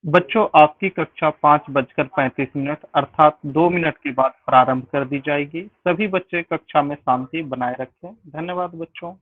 बच्चों, आपकी कक्षा 5:35 अर्थात 2 मिनट के बाद प्रारंभ कर दी जाएगी। सभी बच्चे कक्षा में शांति बनाए रखें। धन्यवाद बच्चों।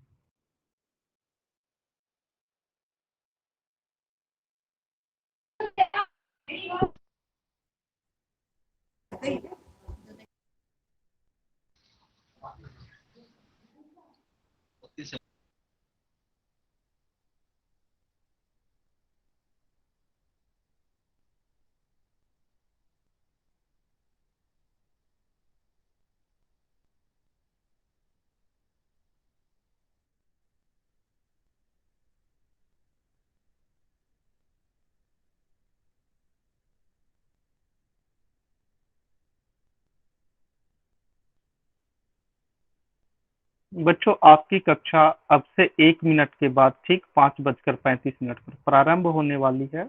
बच्चों, आपकी कक्षा अब से 1 मिनट के बाद ठीक 5:35 पर प्रारंभ होने वाली है।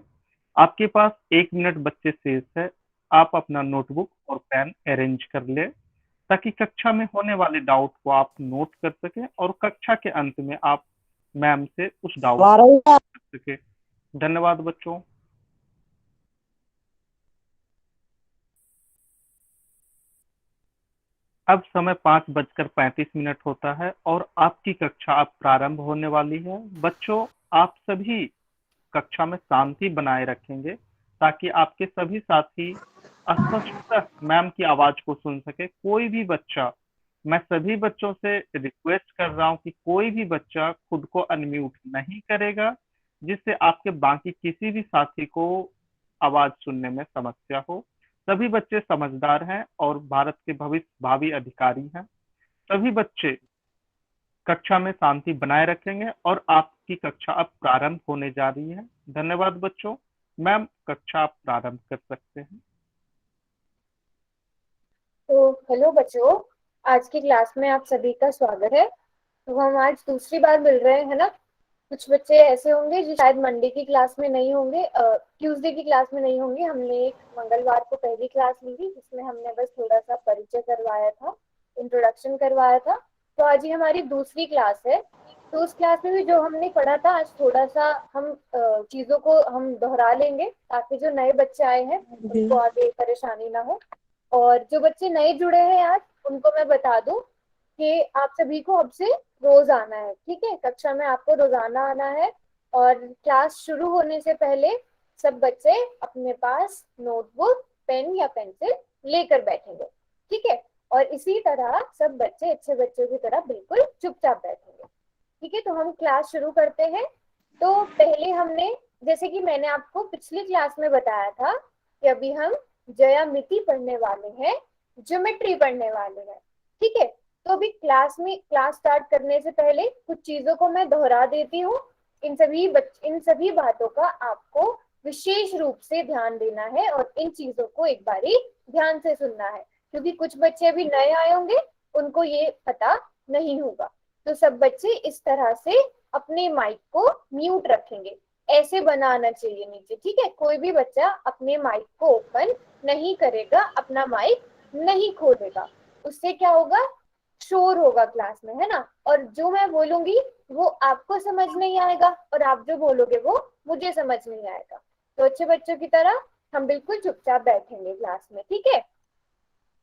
आपके पास 1 मिनट बच्चे शेष है। आप अपना नोटबुक और पेन अरेंज कर ले ताकि कक्षा में होने वाले डाउट को आप नोट कर सकें और कक्षा के अंत में आप मैम से उस डाउट आ रही है। कर सके। धन्यवाद बच्चों। अब समय 5:35 होता है और आपकी कक्षा अब प्रारंभ होने वाली है। बच्चों, आप सभी कक्षा में शांति बनाए रखेंगे ताकि आपके सभी साथी स्पष्टतः मैम की आवाज को सुन सके। कोई भी बच्चा, मैं सभी बच्चों से रिक्वेस्ट कर रहा हूँ कि कोई भी बच्चा खुद को अनम्यूट नहीं करेगा, जिससे आपके बाकी किसी भी साथी को आवाज सुनने में समस्या हो। सभी बच्चे समझदार हैं और भारत के भविष्य भावी अधिकारी हैं। सभी बच्चे कक्षा में शांति बनाए रखेंगे और आपकी कक्षा अब प्रारंभ होने जा रही है। धन्यवाद बच्चों। मैम, कक्षा आप प्रारंभ कर सकते हैं। तो हेलो बच्चों, आज की क्लास में आप सभी का स्वागत है। तो हम आज दूसरी बार मिल रहे हैं ना। कुछ बच्चे ऐसे होंगे जो शायद मंडे की क्लास में नहीं होंगे, ट्यूसडे की क्लास में नहीं होंगे। हमने एक मंगलवार को पहली क्लास ली थी जिसमें हमने बस थोड़ा सा परिचय करवाया था, इंट्रोडक्शन करवाया था। तो आज ये हमारी दूसरी क्लास है। तो उस क्लास में भी जो हमने पढ़ा था आज थोड़ा सा हम चीजों को हम दोहरा लेंगे ताकि जो नए बच्चे आए हैं उनको आगे परेशानी ना हो। और जो बच्चे नए जुड़े हैं आज उनको मैं बता दूं कि आप सभी को अब से रोज आना है, ठीक है। कक्षा में आपको रोजाना आना है और क्लास शुरू होने से पहले सब बच्चे अपने पास नोटबुक, पेन या पेंसिल लेकर बैठेंगे, ठीक है। और इसी तरह सब बच्चे अच्छे बच्चों की तरह बिल्कुल चुपचाप बैठेंगे, ठीक है। तो हम क्लास शुरू करते हैं। तो पहले हमने, जैसे कि मैंने आपको पिछली क्लास में बताया था कि अभी हम ज्यामिति पढ़ने वाले हैं, ज्योमेट्री पढ़ने वाले हैं, ठीक है। तो अभी क्लास स्टार्ट करने से पहले कुछ चीजों को मैं दोहरा देती हूँ। इन सभी बातों का आपको विशेष रूप से ध्यान देना है और इन चीजों को एक बारी ध्यान से सुनना है, क्योंकि कुछ बच्चे अभी नए आए होंगे, उनको ये पता नहीं होगा। तो सब बच्चे इस तरह से अपने माइक को म्यूट रखेंगे, ऐसे बनाना चाहिए नीचे, ठीक है। कोई भी बच्चा अपने माइक को ओपन नहीं करेगा, अपना माइक नहीं खोलेगा। उससे क्या होगा, शोर होगा क्लास में, है ना। और जो मैं बोलूंगी वो आपको समझ नहीं आएगा और आप जो बोलोगे वो मुझे समझ नहीं आएगा। तो अच्छे बच्चों की तरह हम बिल्कुल चुपचाप बैठेंगे क्लास में, ठीक है।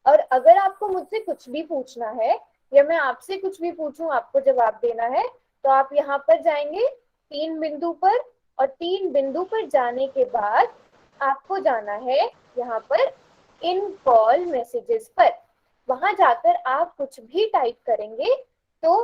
और अगर आपको मुझसे कुछ भी पूछना है या मैं आपसे कुछ भी पूछूं, आपको जवाब देना है, तो आप यहाँ पर जाएंगे 3 बिंदु पर, और 3 बिंदु पर जाने के बाद आपको जाना है यहाँ पर इन कॉल मैसेजेस पर। वहां जाकर आप कुछ भी टाइप करेंगे तो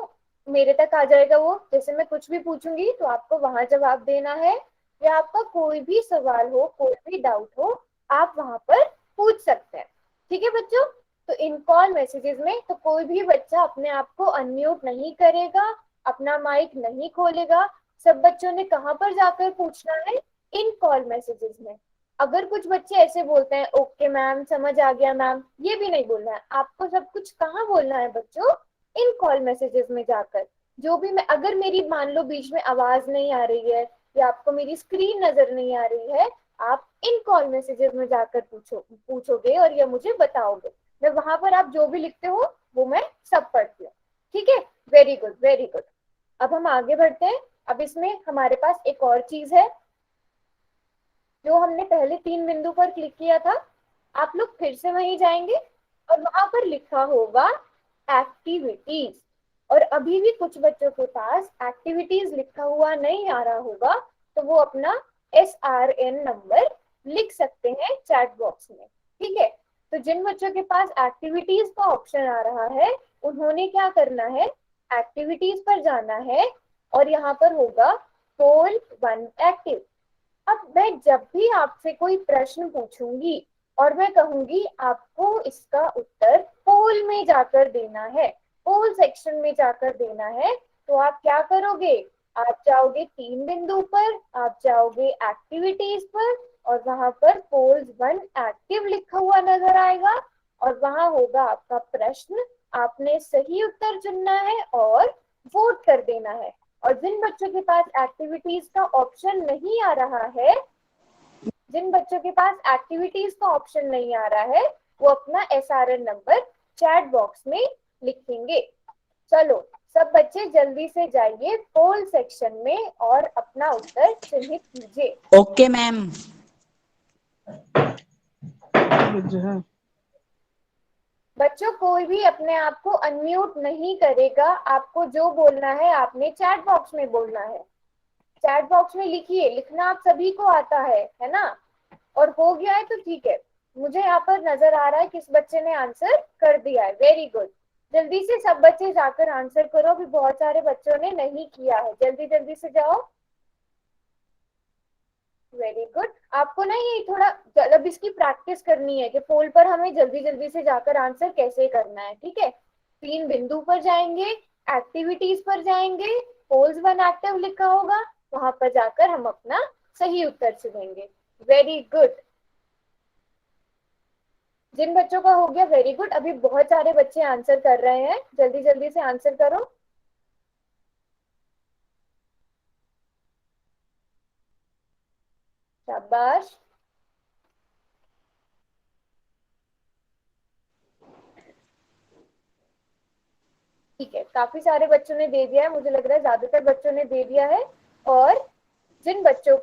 मेरे तक आ जाएगा वो। जैसे मैं कुछ भी पूछूंगी तो आपको वहां जवाब देना है, या आपका कोई भी सवाल हो, कोई भी डाउट हो, आप वहां पर पूछ सकते हैं, ठीक है बच्चों। तो इन कॉल मैसेजेस में तो कोई भी बच्चा अपने आप को अनम्यूट नहीं करेगा, अपना माइक नहीं खोलेगा। सब बच्चों ने कहाँ पर जाकर पूछना है, इन कॉल मैसेजेस में। अगर कुछ बच्चे ऐसे बोलते हैं ओके मैम, समझ आ गया मैम, ये भी नहीं बोलना है आपको। सब कुछ कहाँ बोलना है बच्चों, इन कॉल मैसेजेस में जाकर। जो भी मैं, अगर मेरी मान लो बीच में आवाज नहीं आ रही है या आपको मेरी स्क्रीन नजर नहीं आ रही है, आप इन कॉल मैसेजेस में जाकर पूछोगे और ये मुझे बताओगे। मैं वहां पर आप जो भी लिखते हो वो मैं सब पढ़ती हूँ, ठीक है। Very good, very good. अब हम आगे बढ़ते हैं। अब इसमें हमारे पास एक और चीज है, जो हमने पहले 3 बिंदु पर क्लिक किया था, आप लोग फिर से वहीं जाएंगे और वहां पर लिखा होगा एक्टिविटीज। और अभी भी कुछ बच्चों के पास एक्टिविटीज लिखा हुआ नहीं आ रहा होगा, तो वो अपना SRN नंबर लिख सकते हैं चैट बॉक्स में। ठीक है, तो जिन बच्चों के पास एक्टिविटीज का ऑप्शन आ रहा है, उन्होंने क्या करना है, एक्टिविटीज पर जाना है और यहाँ पर होगा पोल 1 एक्टिव। अब मैं जब भी आपसे कोई प्रश्न पूछूंगी और मैं कहूंगी आपको इसका उत्तर पोल में जाकर देना है, पोल सेक्शन में जाकर देना है, तो आप क्या करोगे, आप जाओगे 3 बिंदु पर, आप जाओगे एक्टिविटीज पर और वहां पर पोल्स 1 एक्टिव लिखा हुआ नजर आएगा और वहां होगा आपका प्रश्न, आपने सही उत्तर चुनना है और वोट कर देना है। और जिन बच्चों के पास एक्टिविटीज का ऑप्शन नहीं आ रहा है, जिन बच्चों के पास एक्टिविटीज का ऑप्शन नहीं आ रहा है, वो अपना SRN नंबर चैट बॉक्स में लिखेंगे। चलो सब बच्चे जल्दी से जाइए पोल सेक्शन में और अपना उत्तर चिन्हित कीजिए। Okay ma'am. बच्चों कोई भी अपने आप को अनम्यूट नहीं करेगा, आपको जो बोलना है आपने चैट बॉक्स में बोलना है। चैट बॉक्स में लिखिए, लिखना आप सभी को आता है ना, और हो गया है तो ठीक है। मुझे यहाँ पर नजर आ रहा है किस बच्चे ने आंसर कर दिया है, वेरी गुड। जल्दी से सब बच्चे जाकर आंसर करो, अभी बहुत सारे बच्चों ने नहीं किया है, जल्दी जल्दी से जाओ। Very good. आपको ना ये थोड़ा अब इसकी प्रैक्टिस करनी है कि पोल पर हमें जल्दी जल्दी से जाकर आंसर कैसे करना है। ठीक है, 3 बिंदु पर जाएंगे, एक्टिविटीज पर जाएंगे, पोल्स 1 एक्टिव लिखा होगा, वहां पर जाकर हम अपना सही उत्तर चुनेंगे। Very good. जिन बच्चों का हो गया वेरी गुड, अभी बहुत सारे बच्चे आंसर कर रहे हैं, जल्दी जल्दी से आंसर करो। शाबाश। ठीक है, काफी सारे बच्चों ने दे दिया है, मुझे लग रहा है ज्यादातर बच्चों ने दे दिया है। और जिन बच्चों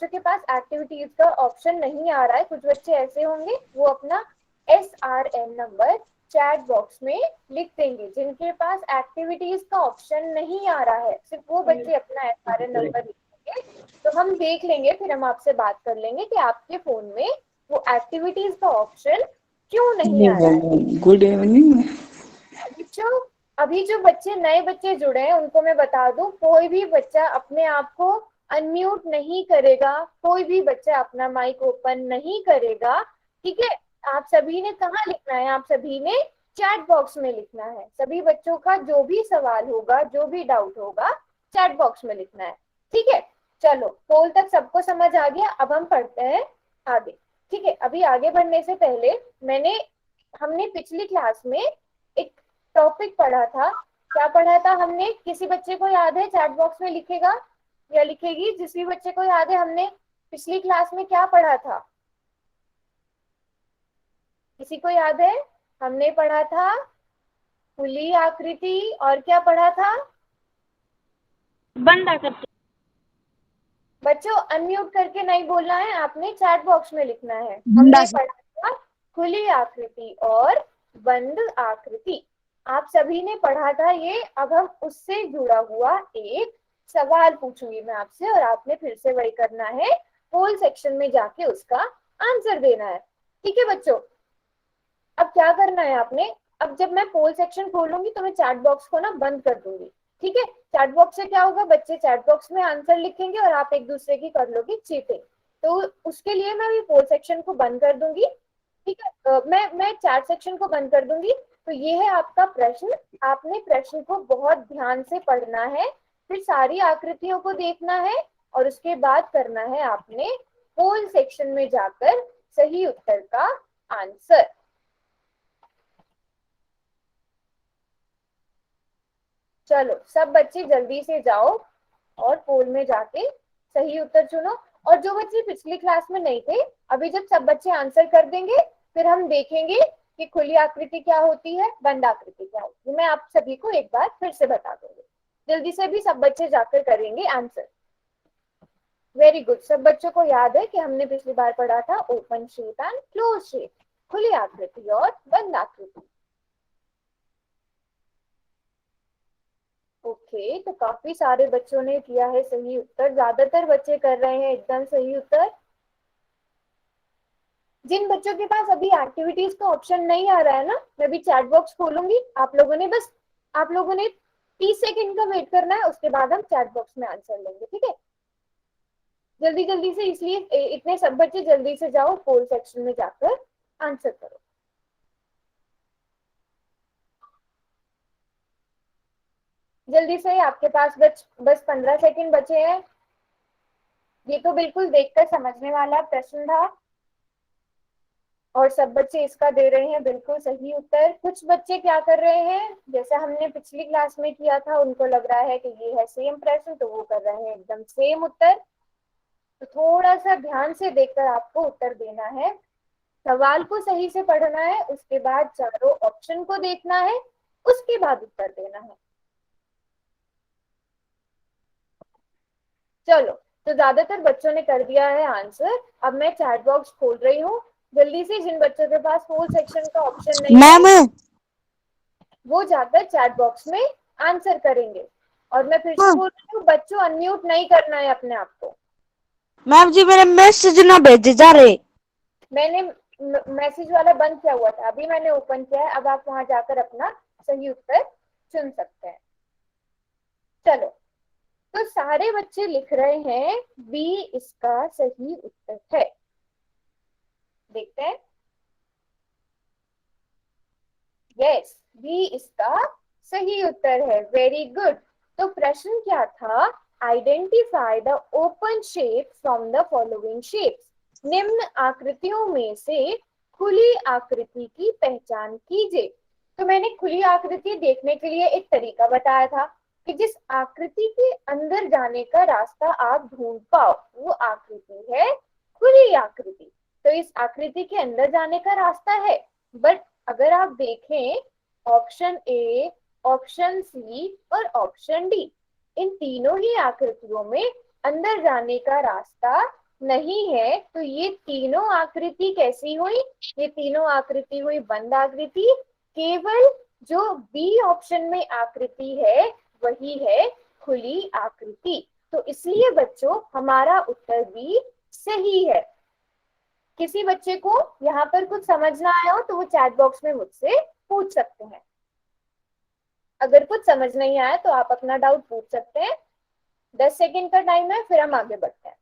के पास एक्टिविटीज का ऑप्शन नहीं आ रहा है, कुछ बच्चे ऐसे होंगे वो अपना SRN नंबर चैट बॉक्स में लिख देंगे। जिनके पास एक्टिविटीज का ऑप्शन नहीं आ रहा है, सिर्फ वो बच्चे अपना SRN नंबर लिखेंगे। तो हम देख लेंगे, फिर हम आपसे बात कर लेंगे कि आपके फोन में वो एक्टिविटीज का ऑप्शन क्यों नहीं आ रहा है। Good evening. अभी जो बच्चे नए बच्चे जुड़े हैं उनको मैं बता दूं, कोई भी बच्चा अपने आप को अनम्यूट नहीं करेगा, कोई भी बच्चा अपना माइक ओपन नहीं करेगा। ठीक है, आप सभी ने कहाँ लिखना है, आप सभी ने चैट बॉक्स में लिखना है। सभी बच्चों का जो भी सवाल होगा, जो भी डाउट होगा, चैट बॉक्स में लिखना है। ठीक है, चलो पोल तक सबको समझ आ गया, अब हम पढ़ते हैं आगे। ठीक है, अभी आगे बढ़ने से पहले हमने पिछली क्लास में एक टॉपिक पढ़ा था। क्या पढ़ा था हमने, किसी बच्चे को याद है, चैट बॉक्स में लिखेगा या लिखेगी, जिस भी बच्चे को याद है हमने पिछली क्लास में क्या पढ़ा था, किसी को याद है? हमने पढ़ा था खुली आकृति और क्या पढ़ा था, बंद आकृति। बच्चों अनम्यूट करके नहीं बोलना है, आपने चैट बॉक्स में लिखना है। हमने पढ़ा था खुली आकृति और बंद आकृति, आप सभी ने पढ़ा था ये। अब हम उससे जुड़ा हुआ एक सवाल पूछूंगी मैं आपसे और आपने फिर से वही करना है, पोल सेक्शन में जाके उसका आंसर देना है। ठीक है बच्चों, अब क्या करना है आपने, अब जब मैं पोल सेक्शन खोलूंगी तो मैं चैट बॉक्स को ना बंद कर दूंगी। ठीक है, चैट बॉक्स से क्या होगा, बच्चे चैट बॉक्स में आंसर लिखेंगे और आप एक दूसरे की कर लोगे चीटिंग। तो उसके लिए मैं ये पोल सेक्शन को बंद कर दूंगी। ठीक है, मैं चैट सेक्शन को बंद कर दूंगी। तो ये है आपका प्रश्न, आपने प्रश्न को बहुत ध्यान से पढ़ना है, फिर सारी आकृतियों को देखना है और उसके बाद करना है आपने पोल सेक्शन में जाकर सही उत्तर का आंसर। चलो सब बच्चे जल्दी से जाओ और पोल में जाके सही उत्तर चुनो। और जो बच्चे पिछली क्लास में नहीं थे, अभी जब सब बच्चे आंसर कर देंगे फिर हम देखेंगे कि खुली आकृति क्या होती है, बंद आकृति क्या होती है। मैं आप सभी को एक बार फिर से बता दूंगी, जल्दी से भी सब बच्चे जाकर करेंगे आंसर। Very good. सब बच्चों को याद है कि हमने पिछली बार पढ़ा था open shape and close shape, खुली आकृति और बंद आकृति। ओके, तो काफी सारे बच्चों ने किया है सही उत्तर, ज्यादातर बच्चे कर रहे हैं एकदम सही उत्तर। जिन बच्चों के पास अभी एक्टिविटीज का ऑप्शन नहीं आ रहा है ना, मैं भी चैट बॉक्स खोलूंगी, आप लोगों ने 30 सेकंड का वेट करना है, उसके बाद हम चैट बॉक्स में आंसर लेंगे, ठीक है? जल्दी जल्दी से, इसलिए इतने सब बच्चे जल्दी से जाओ पोल सेक्शन में जाकर आंसर करो। जल्दी से, आपके पास बस 15 सेकंड बचे हैं। ये तो बिल्कुल देखकर समझने वाला प्रश्न था और सब बच्चे इसका दे रहे हैं बिल्कुल सही उत्तर। कुछ बच्चे क्या कर रहे हैं, जैसा हमने पिछली क्लास में किया था, उनको लग रहा है कि ये है सेम प्रश्न, तो वो कर रहे हैं एकदम सेम उत्तर। तो थोड़ा सा ध्यान से देखकर आपको उत्तर देना है, सवाल को सही से पढ़ना है, उसके बाद चारों ऑप्शन को देखना है, उसके बाद उत्तर देना है। चलो, तो ज्यादातर बच्चों ने कर दिया है आंसर। अब मैं चैट बॉक्स खोल रही हूँ, जल्दी से जिन बच्चों के पास होल सेक्शन का ऑप्शन नहीं है मैम वो जाकर चैट बॉक्स में आंसर करेंगे। और मैं फिर से बोल रही हूँ, बच्चों अनम्यूट नहीं करना है अपने आप को। मैम जी मेरे मैसेज ना भेजे जा रहे। मैंने मैसेज वाला बंद किया हुआ था, अभी मैंने ओपन किया है, अब आप वहां जाकर अपना सही उत्तर चुन सकते हैं। चलो, तो सारे बच्चे लिख रहे हैं बी इसका सही उत्तर है। देखते हैं। यस, बी इसका सही उत्तर है। Very good. तो प्रश्न क्या था? Identify the open shape from the following shapes. निम्न आकृतियों में से खुली आकृति की पहचान कीजिए। तो मैंने खुली आकृति देखने के लिए एक तरीका बताया था कि जिस आकृति के अंदर जाने का रास्ता आप ढूंढ पाओ वो आकृति है खुली आकृति। तो इस आकृति के अंदर जाने का रास्ता है, बट अगर आप देखें ऑप्शन ए, ऑप्शन सी और ऑप्शन डी, इन तीनों ही आकृतियों में अंदर जाने का रास्ता नहीं है। तो ये तीनों आकृति कैसी हुई? ये तीनों आकृति हुई बंद आकृति। केवल जो बी ऑप्शन में आकृति है वही है खुली आकृति। तो इसलिए बच्चों हमारा उत्तर भी सही है। किसी बच्चे को यहाँ पर कुछ समझ ना आया हो तो वो चैट बॉक्स में मुझसे पूछ सकते हैं। अगर कुछ समझ नहीं आया तो आप अपना डाउट पूछ सकते हैं। 10 सेकंड का टाइम है, फिर हम आगे बढ़ते हैं।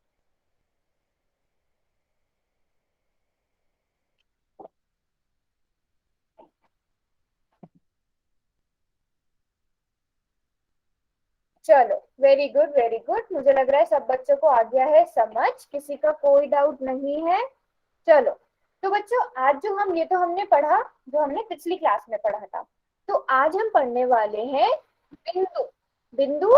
चलो, वेरी गुड वेरी गुड। मुझे लग रहा है सब बच्चों को आ गया है समझ, किसी का कोई डाउट नहीं है। चलो, तो बच्चों आज जो हम ये तो हमने पढ़ा जो हमने पिछली क्लास में पढ़ा था। तो आज हम पढ़ने वाले हैं बिंदु। बिंदु,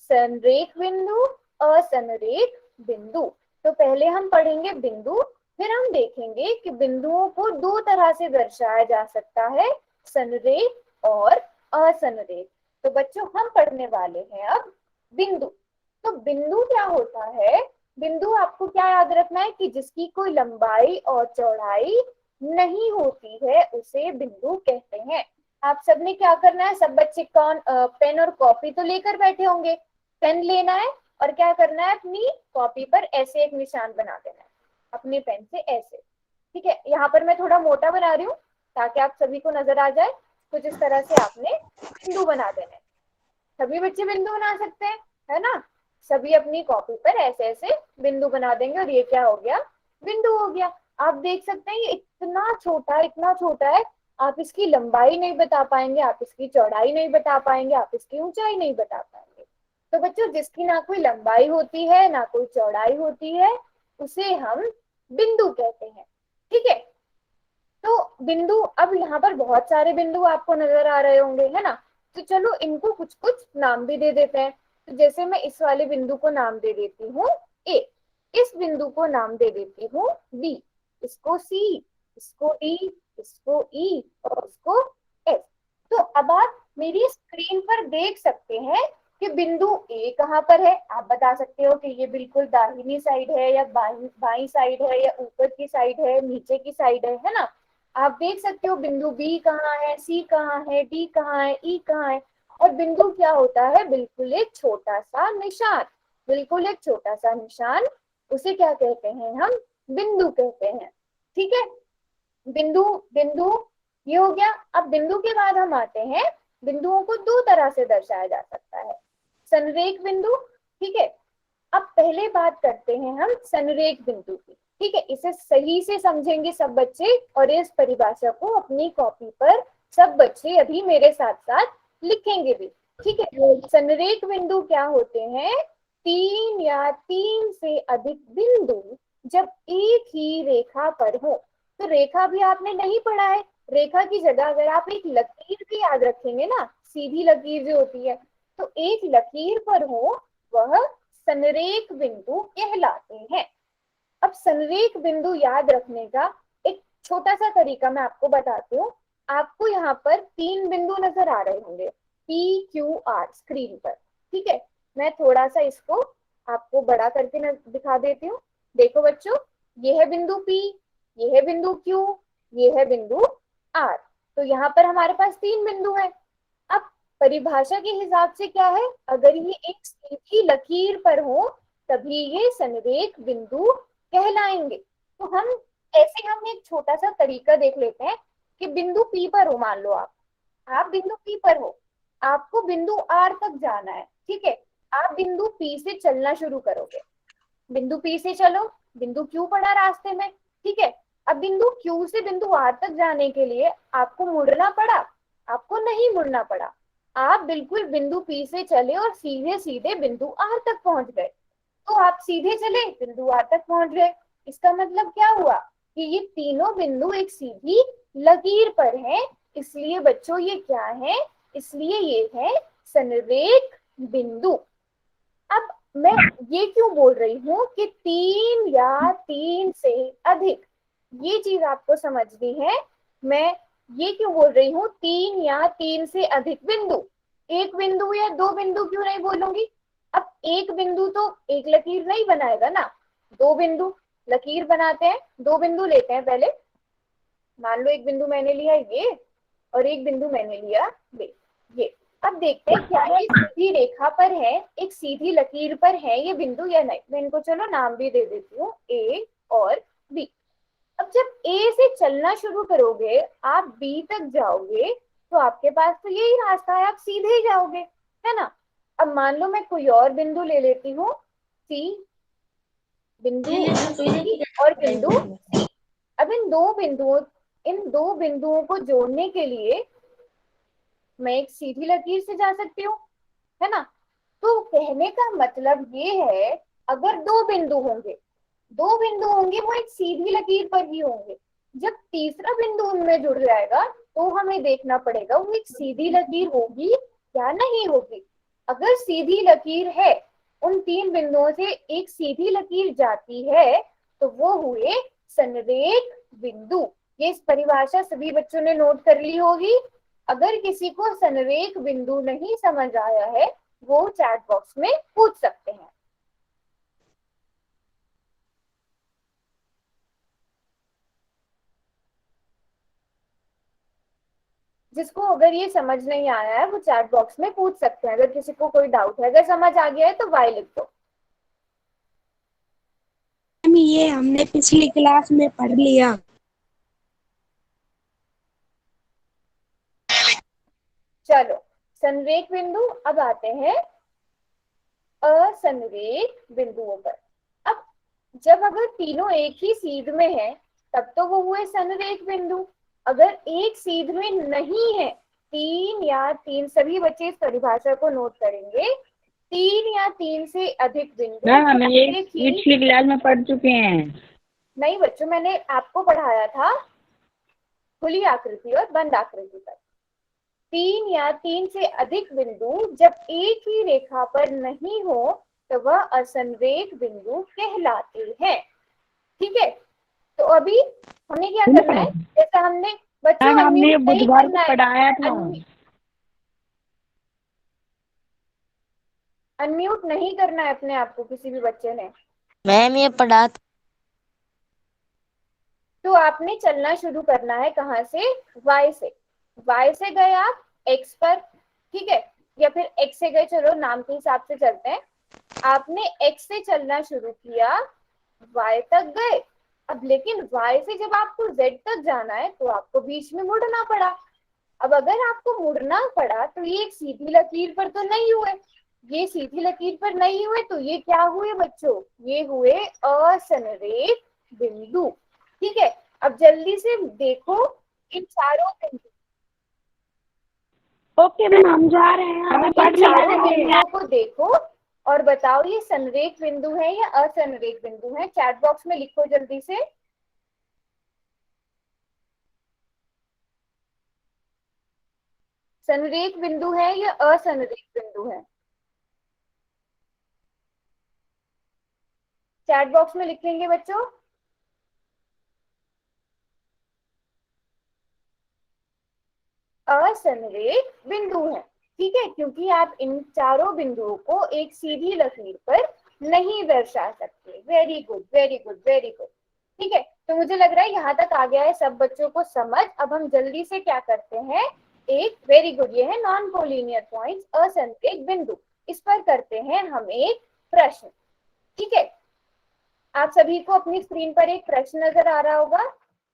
संरेख बिंदु, असंरेख बिंदु। तो पहले हम पढ़ेंगे बिंदु, फिर हम देखेंगे कि बिंदुओं को दो तरह से दर्शाया जा सकता है, संरेख और असंरेख। तो बच्चों हम पढ़ने वाले हैं अब बिंदु। तो बिंदु क्या होता है? बिंदु आपको क्या याद रखना है कि जिसकी कोई लंबाई और चौड़ाई नहीं होती है उसे बिंदु कहते हैं। आप सबने क्या करना है, सब बच्चे कौन पेन और कॉपी तो लेकर बैठे होंगे। पेन लेना है और क्या करना है, अपनी कॉपी पर ऐसे एक निशान बना देना है, अपने पेन से ऐसे। ठीक है, यहाँ पर मैं थोड़ा मोटा बना रही हूँ ताकि आप सभी को नजर आ जाए। कुछ इस तरह से आपने बिंदु बना देना है। सभी बच्चे बिंदु बना सकते हैं, है ना? सभी अपनी कॉपी पर ऐसे ऐसे बिंदु बना देंगे और ये क्या हो गया, बिंदु हो गया। आप देख सकते हैं ये इतना छोटा है, इतना छोटा है, आप इसकी लंबाई नहीं बता पाएंगे, आप इसकी चौड़ाई नहीं बता पाएंगे, आप इसकी ऊंचाई नहीं बता पाएंगे। तो बच्चों जिसकी ना कोई लंबाई होती है ना कोई चौड़ाई होती है उसे हम बिंदु कहते हैं। ठीक है, तो बिंदु, अब यहाँ पर बहुत सारे बिंदु आपको नजर आ रहे होंगे, है ना? तो चलो इनको कुछ कुछ नाम भी दे देते हैं। तो जैसे मैं इस वाले बिंदु को नाम दे देती हूँ ए, इस बिंदु को नाम दे देती हूँ बी, इसको सी, इसको डी, इसको ई और इसको एफ। तो अब आप मेरी स्क्रीन पर देख सकते हैं कि बिंदु ए कहाँ पर है। आप बता सकते हो कि ये बिल्कुल दाहिनी साइड है या बाई साइड है या ऊपर की साइड है, नीचे की साइड है ना। आप देख सकते हो बिंदु बी कहाँ है, सी कहाँ है, डी कहाँ है, ई कहाँ है। और बिंदु क्या होता है, बिल्कुल एक छोटा सा निशान, बिल्कुल एक छोटा सा निशान, उसे क्या कहते हैं हम, बिंदु कहते हैं। ठीक है, बिंदु बिंदु ये हो गया। अब बिंदु के बाद हम आते हैं, बिंदुओं को दो तरह से दर्शाया जा सकता है, संरेख बिंदु। ठीक है, अब पहले बात करते हैं हम संरेख बिंदु की। ठीक है, इसे सही से समझेंगे सब बच्चे, और इस परिभाषा को अपनी कॉपी पर सब बच्चे अभी मेरे साथ साथ लिखेंगे भी। ठीक है, संरेख बिंदु क्या होते हैं, तीन या तीन से अधिक बिंदु जब एक ही रेखा पर हो। तो रेखा भी आपने नहीं पढ़ा है, रेखा की जगह अगर आप एक लकीर भी याद रखेंगे ना, सीधी लकीर जो होती है, तो एक लकीर पर हो, वह संरेख बिंदु कहलाते हैं। अब संरेख बिंदु याद रखने का एक छोटा सा तरीका मैं आपको बताती हूँ। आपको यहाँ पर तीन बिंदु नजर आ रहे होंगे, पी क्यू आर स्क्रीन पर। ठीक है, मैं थोड़ा सा इसको आपको बड़ा करके दिखा देती हूँ। देखो बच्चों, ये है बिंदु पी, ये है बिंदु क्यू, ये है बिंदु आर। तो यहाँ पर हमारे पास तीन बिंदु है। अब परिभाषा के हिसाब से क्या है, अगर ये एक सीधी लकीर पर हो तभी ये संरेख बिंदु कहलाएंगे। तो हम ऐसे हम एक छोटा सा तरीका देख लेते हैं कि बिंदु पी पर हो, मान लो आप बिंदु पी पर हो, आपको बिंदु आर तक जाना है। ठीक है, आप बिंदु पी से चलना शुरू करोगे, बिंदु पी से चलो, बिंदु क्यू पड़ा रास्ते में। ठीक है, अब बिंदु क्यू से बिंदु आर तक जाने के लिए आपको मुड़ना पड़ा, आपको नहीं मुड़ना पड़ा, आप बिल्कुल बिंदु पी से चले और सीधे सीधे बिंदु आर तक पहुंच गए। तो आप सीधे चले, बिंदु आर तक पहुंच गए। इसका मतलब क्या हुआ कि ये तीनों बिंदु एक सीधी लकीर पर हैं, इसलिए बच्चों ये क्या है, इसलिए ये है संरेख बिंदु। अब मैं ये क्यों बोल रही हूँ कि तीन या तीन से अधिक, ये चीज आपको समझनी है। मैं ये क्यों बोल रही हूँ तीन या तीन से अधिक बिंदु, एक बिंदु या दो बिंदु क्यों नहीं बोलूंगी। अब एक बिंदु तो एक लकीर नहीं बनाएगा ना, दो बिंदु लकीर बनाते हैं। दो बिंदु लेते हैं पहले, मान लो एक बिंदु मैंने लिया ये, और एक बिंदु मैंने लिया ये। अब देखते हैं क्या ये सीधी रेखा पर है, एक सीधी लकीर पर है ये बिंदु या नहीं। मैं इनको चलो नाम भी दे देती हूँ, ए और बी। अब जब ए से चलना शुरू करोगे, आप बी तक जाओगे, तो आपके पास तो यही रास्ता है, आप सीधे ही जाओगे, है ना। अब मान लो मैं कोई और बिंदु ले लेती हूँ, सी, बिंदु सी और बिंदु सी। अब इन दो बिंदुओं को जोड़ने के लिए मैं एक सीधी लकीर से जा सकती हूँ, है ना। तो कहने का मतलब ये है, अगर दो बिंदु होंगे, वो एक सीधी लकीर पर ही होंगे। जब तीसरा बिंदु उनमें जुड़ जाएगा तो हमें देखना पड़ेगा वो एक सीधी लकीर होगी या नहीं होगी। अगर सीधी लकीर है, उन तीन बिंदुओं से एक सीधी लकीर जाती है, तो वो हुए संरेख बिंदु। ये इस परिभाषा सभी बच्चों ने नोट कर ली होगी। अगर किसी को संरेख बिंदु नहीं समझ आया है, वो चैट बॉक्स में पूछ सकते हैं। जिसको अगर ये समझ नहीं आया है वो चैट बॉक्स में पूछ सकते हैं। अगर किसी को कोई डाउट है, अगर समझ आ गया है तो वाई लिख दो। ये हमने पिछली क्लास में पढ़ लिया। चलो, संरेख बिंदु। अब आते हैं असंरेख बिंदुओं पर। अब जब अगर तीनों एक ही सीध में है, तब तो वो हुए संरेख बिंदु। अगर एक सीध में नहीं है, तीन या तीन, सभी बच्चे इस परिभाषा को नोट करेंगे, तीन या तीन से अधिक बिंदु हम एक पिछली क्लास में पढ़ चुके हैं। नहीं बच्चों, मैंने आपको पढ़ाया था खुली आकृति और बंद आकृति तक। तीन या तीन से अधिक बिंदु जब एक ही रेखा पर नहीं हो, तो वह असंरेख बिंदु कहलाते हैं। ठीक है, तो अभी हमें क्या करना है, जैसा हमने बच्चों हमने बुधवार को पढ़ाया था। अनम्यूट नहीं करना है अपने आप को किसी भी बच्चे ने। मैम ये पढ़ा तो आपने चलना शुरू करना है कहाँ से? y से। y से गए आप x पर, ठीक है, या फिर x से गए, चलो नाम के हिसाब से चलते हैं। आपने x से चलना शुरू किया, y तक गए। अब लेकिन y से जब आपको z तक जाना है तो आपको बीच में मुड़ना पड़ा। अब अगर आपको मुड़ना पड़ा तो ये एक सीधी लकीर पर तो नहीं हुए, ये सीधी लकीर पर नहीं हुए, तो ये क्या हुए बच्चों? ये हुए असंरेख बिंदु। ठीक है, अब जल्दी से देखो इन चारों बिंदु, ओके मैम, हम जा रहे हैं, हमें इन पढ़ चारों लिया है। बिंदुओं को देखो और बताओ ये संरेख बिंदु है या असंरेख बिंदु है। चैट बॉक्स में लिखो जल्दी से। संरेख बिंदु है या असंरेख बिंदु है? चैट बॉक्स में लिखेंगे बच्चों। असंरेख बिंदु है, ठीक है, क्योंकि आप इन चारों बिंदुओं को एक सीधी लकीर पर नहीं दर्शा सकते। Very good, very good, very good. ठीक है, तो मुझे लग रहा है यहाँ तक आ गया है सब बच्चों को समझ। अब हम जल्दी से क्या करते हैं, एक वेरी गुड, ये है नॉन कोलिनियर पॉइंट्स, असंरेख बिंदु, इस पर करते हैं हम एक प्रश्न। ठीक है, आप सभी को अपनी स्क्रीन पर एक प्रश्न नजर आ रहा होगा,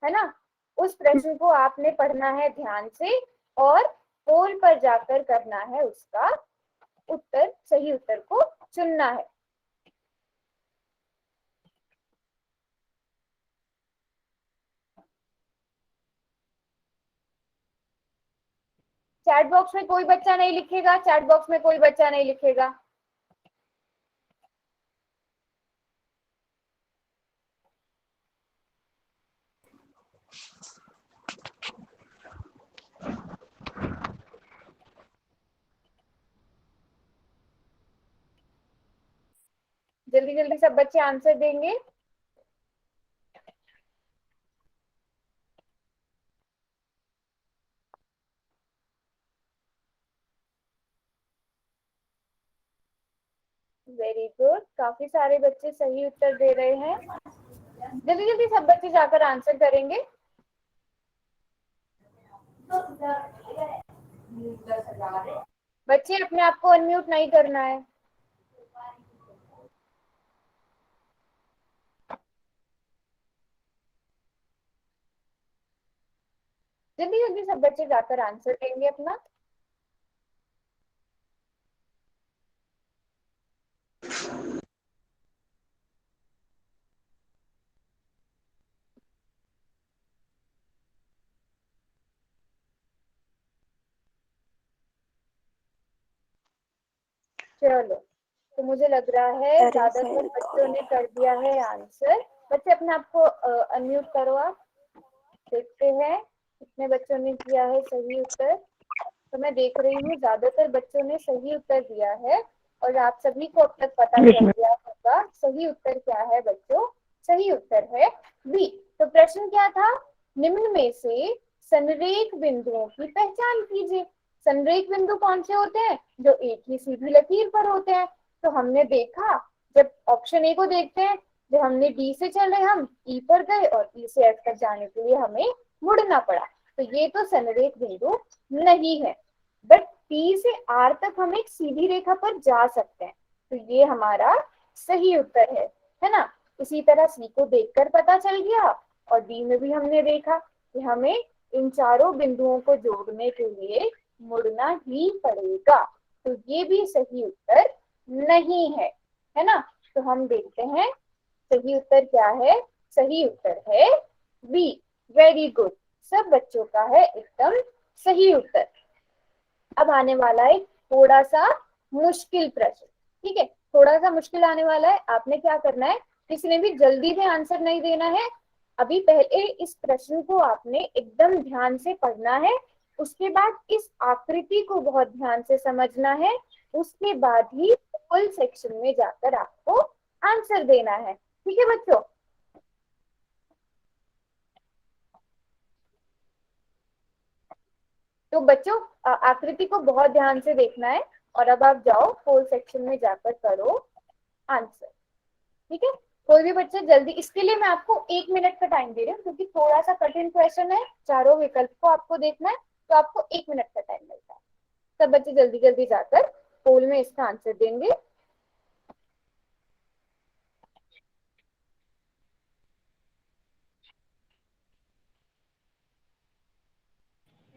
है ना? उस प्रश्न को आपने पढ़ना है ध्यान से और पोल पर जाकर करना है उसका उत्तर, सही उत्तर को चुनना है। चैट बॉक्स में कोई बच्चा नहीं लिखेगा, चैट बॉक्स में कोई बच्चा नहीं लिखेगा। जल्दी जल्दी सब बच्चे आंसर देंगे। वेरी गुड, काफी सारे बच्चे सही उत्तर दे रहे हैं। जल्दी जल्दी सब बच्चे जाकर आंसर करेंगे। बच्चे अपने आप को अनम्यूट नहीं करना है। जल्दी जल्दी सब बच्चे जाकर आंसर देंगे अपना। चलो, तो मुझे लग रहा है ज्यादातर बच्चों ने कर दिया है आंसर। बच्चे अपने आप को अनम्यूट करो आप। देखते हैं कितने बच्चों ने किया है सही उत्तर। तो मैं देख रही हूँ ज्यादातर बच्चों ने सही उत्तर दिया है और आप सभी को अब तक पता चल गया होगा सही उत्तर क्या है बच्चों। सही उत्तर है बी। तो प्रश्न क्या था? निम्न में से संरेख बिंदुओं की पहचान कीजिए। संरेख बिंदु कौन से होते हैं? जो एक ही सीधी लकीर पर होते हैं। तो हमने देखा, जब ऑप्शन ए को देखते हैं, जब हमने डी से चले हम ई पर गए और ई से एफ तक जाने के लिए हमें मुड़ना पड़ा, तो ये तो संरेख बिंदु नहीं है। बट पी से आर तक हम एक सीधी रेखा पर जा सकते हैं, तो ये हमारा सही उत्तर है ना? इसी तरह सी को देखकर पता चल गया और डी में भी हमने देखा कि हमें इन चारों बिंदुओं को जोड़ने के लिए मुड़ना ही पड़ेगा, तो ये भी सही उत्तर नहीं है ना? तो हम देखते हैं सही उत्तर क्या है। सही उत्तर है बी। वेरी गुड, सब बच्चों का है एकदम सही उत्तर। अब आने वाला है थोड़ा सा मुश्किल प्रश्न। ठीक है, थोड़ा सा मुश्किल आने वाला है। आपने क्या करना है, किसी ने भी जल्दी में आंसर नहीं देना है। अभी पहले इस प्रश्न को आपने एकदम ध्यान से पढ़ना है, उसके बाद इस आकृति को बहुत ध्यान से समझना है, उसके बाद ही फुल सेक्शन में जाकर आपको आंसर देना है। ठीक है बच्चों? तो बच्चों आकृति को बहुत ध्यान से देखना है और अब आप जाओ पोल सेक्शन में जाकर करो आंसर। ठीक है, कोई भी बच्चा जल्दी, इसके लिए मैं आपको 1 मिनट का टाइम दे रही हूँ क्योंकि थोड़ा सा कठिन क्वेश्चन है, चारों विकल्प को आपको देखना है, तो आपको 1 मिनट का टाइम मिलता है। सब बच्चे जल्दी जल्दी जाकर पोल में इसका आंसर देंगे।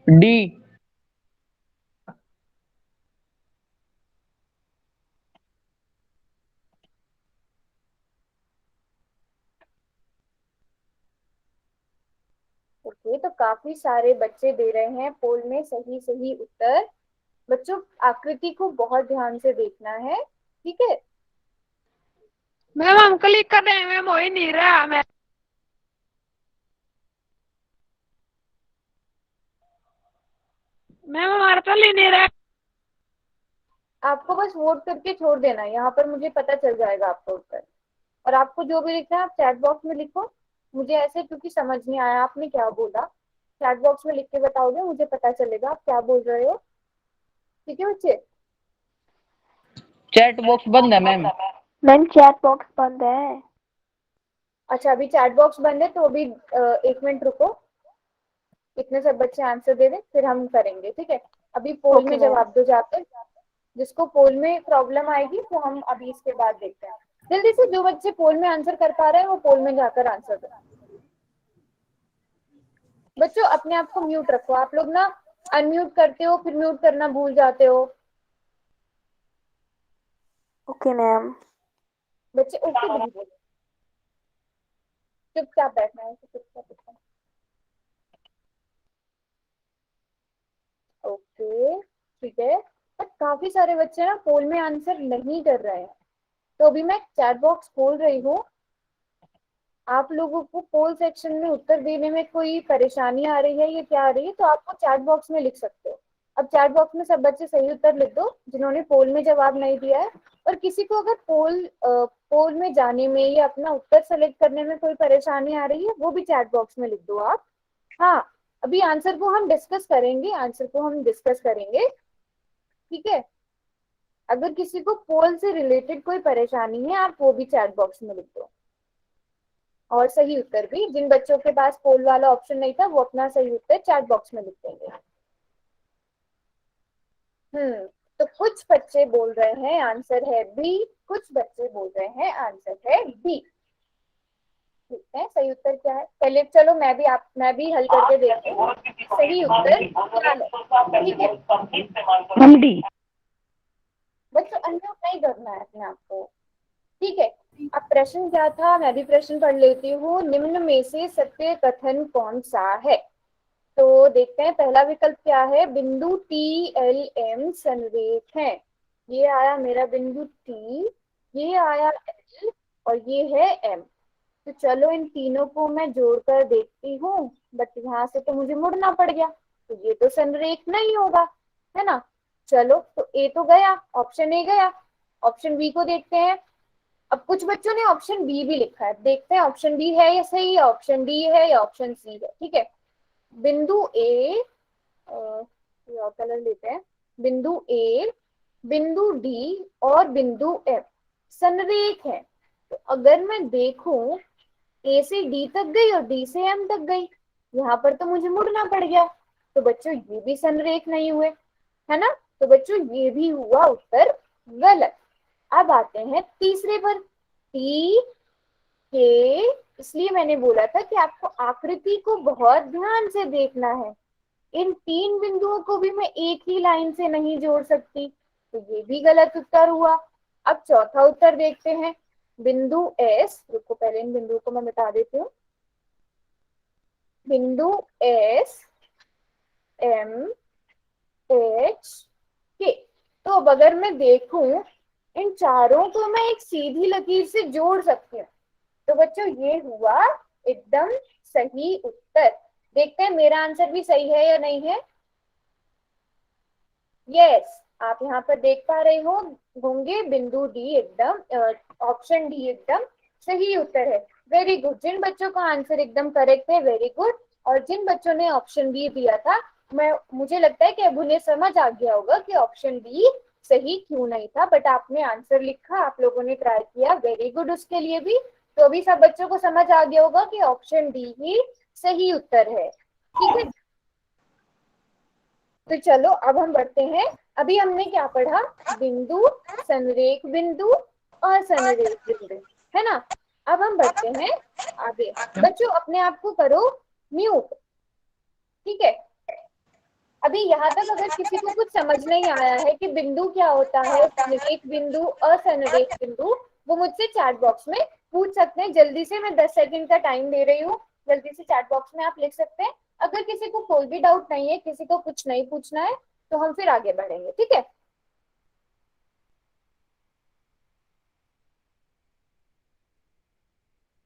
डी। ओके, तो काफी सारे बच्चे दे रहे हैं पोल में सही सही उत्तर। बच्चों आकृति को बहुत ध्यान से देखना है, ठीक है। मैम हम क्लिक कर रहे हैं मैम, हो ही नहीं रहा। मैम हमारा चल ही नहीं रहा। आपको बस वोट करके छोड़ देना है, यहाँ पर मुझे पता चल जाएगा आपका उत्तर। और आपको जो भी लिखना है आप चैट बॉक्स में लिखो। मुझे ऐसे क्योंकि समझ नहीं आया आपने क्या बोला, चैट बॉक्स में लिख के बताओगे, मुझे पता चलेगा आप क्या बोल रहे हो। ठीक है बच्चे। चैट बॉक्स बंद है मैम। मैम चैट बॉक्स बंद है। अच्छा, अभी चैट बॉक्स बंद है तो अभी 1 मिनट रुको, इतने सब बच्चे आंसर दे दें फिर हम करेंगे, ठीक है। अभी पोल में जवाब दो जाकर, जिसको पोल में प्रॉब्लम आएगी वो हम अभी इसके बाद देखते हैं। जल्दी से जो बच्चे पोल में आंसर कर पा रहे हैं वो पोल में जाकर आंसर दो। बच्चों अपने आप को म्यूट रखो, आप लोग ना अनम्यूट करते हो फिर म्यूट करना भूल जाते हो। Okay ma'am. बच्चे ओके नहीं बोलो, चुपचाप बैठना है, चुपचाप बैठना है। ओके ठीक है, पर काफी सारे बच्चे ना पोल में आंसर नहीं कर रहे हैं, तो अभी मैं चैट बॉक्स खोल रही हूँ। आप लोगों को पोल सेक्शन में उत्तर देने में कोई परेशानी आ रही है या क्या आ रही है तो आपको चैट बॉक्स में लिख सकते हो। अब चैट बॉक्स में सब बच्चे सही उत्तर लिख दो जिन्होंने पोल में जवाब नहीं दिया है। और किसी को अगर पोल में जाने में या अपना उत्तर सेलेक्ट करने में कोई परेशानी आ रही है वो भी चैट बॉक्स में लिख दो आप। हाँ, अभी आंसर को हम डिस्कस करेंगे, ठीक है। अगर किसी को पोल से रिलेटेड कोई परेशानी है आप वो भी चैट बॉक्स में लिख दो। और सही उत्तर भी, जिन बच्चों के पास पोल वाला ऑप्शन नहीं था वो अपना सही उत्तर चैट बॉक्स में लिख देंगे। तो कुछ बच्चे बोल रहे हैं आंसर है बी, कुछ बच्चे बोल रहे हैं आंसर है बी। ठीक है, सही उत्तर क्या है पहले चलो मैं भी हल करके देखती हूँ सही उत्तर क्या है। ठीक है, हम डी। बच्चों अनम्यूट नहीं करना है अपने आप को, ठीक है। अब प्रश्न क्या था, मैं भी प्रश्न पढ़ लेती हूँ। निम्न में से सत्य कथन कौन सा है? तो देखते हैं, पहला विकल्प क्या है, बिंदु टी एल एम संरेख है। ये आया मेरा बिंदु टी, ये आया एल और ये है एम। तो चलो इन तीनों को मैं जोड़कर देखती हूँ, बट यहाँ से तो मुझे मुड़ना पड़ गया, तो ये तो संरेख नहीं होगा, है ना। चलो तो ए तो गया, ऑप्शन ए गया। ऑप्शन बी को देखते हैं। अब कुछ बच्चों ने ऑप्शन बी भी लिखा है, देखते हैं ऑप्शन बी है या सही है, ऑप्शन डी है या ऑप्शन सी है। ठीक है, बिंदु ए, और कलर लेते हैं, बिंदु ए, बिंदु डी और बिंदु एफ संरेख है। तो अगर मैं देखूं ए से डी तक गई और डी से एम तक गई, यहाँ पर तो मुझे मुड़ना पड़ गया, तो बच्चों ये भी संरेख नहीं हुए, है ना। तो बच्चों ये भी हुआ उत्तर गलत। अब आते हैं तीसरे पर, टी के, इसलिए मैंने बोला था कि आपको आकृति को बहुत ध्यान से देखना है। इन तीन बिंदुओं को भी मैं एक ही लाइन से नहीं जोड़ सकती, तो ये भी गलत उत्तर हुआ। अब चौथा उत्तर देखते हैं, बिंदु एस, रुको पहले इन बिंदुओं को मैं मिटा देती हूँ, बिंदु एस एम एच के। तो अब अगर मैं देखूं इन चारों को मैं एक सीधी लकीर से जोड़ सकती हूँ, तो बच्चों ये हुआ एकदम सही उत्तर। देखते हैं मेरा आंसर भी सही है या नहीं है। यस, आप यहाँ पर देख पा रहे हो होंगे बिंदु डी एकदम, ऑप्शन डी एकदम सही उत्तर है। वेरी गुड, जिन बच्चों का आंसर एकदम करेक्ट है वेरी गुड। और जिन बच्चों ने ऑप्शन बी दिया था, मुझे लगता है कि अब उन्हें समझ आ गया होगा कि ऑप्शन बी सही क्यों नहीं था, बट आपने आंसर लिखा, आप लोगों ने ट्राई किया, वेरी गुड उसके लिए भी। तो अभी सब बच्चों को समझ आ गया होगा कि ऑप्शन डी ही सही उत्तर है। ठीक है, तो चलो अब हम बढ़ते हैं। अभी हमने क्या पढ़ा, बिंदु, संरेख बिंदु और संरेख बिंदु, है ना। अब हम बढ़ते हैं आगे। बच्चों अपने आप को करो म्यूट, ठीक है। अभी यहाँ तक अगर किसी को कुछ समझ नहीं आया है कि बिंदु क्या होता है, संरेख बिंदु, असंरेख बिंदु, वो मुझसे चैट बॉक्स में पूछ सकते हैं। जल्दी से, मैं 10 सेकंड का टाइम दे रही हूँ, जल्दी से चैट बॉक्स में आप लिख सकते हैं। अगर किसी को कोई भी डाउट नहीं है, किसी को कुछ नहीं पूछना है, तो हम फिर आगे बढ़ेंगे, ठीक है।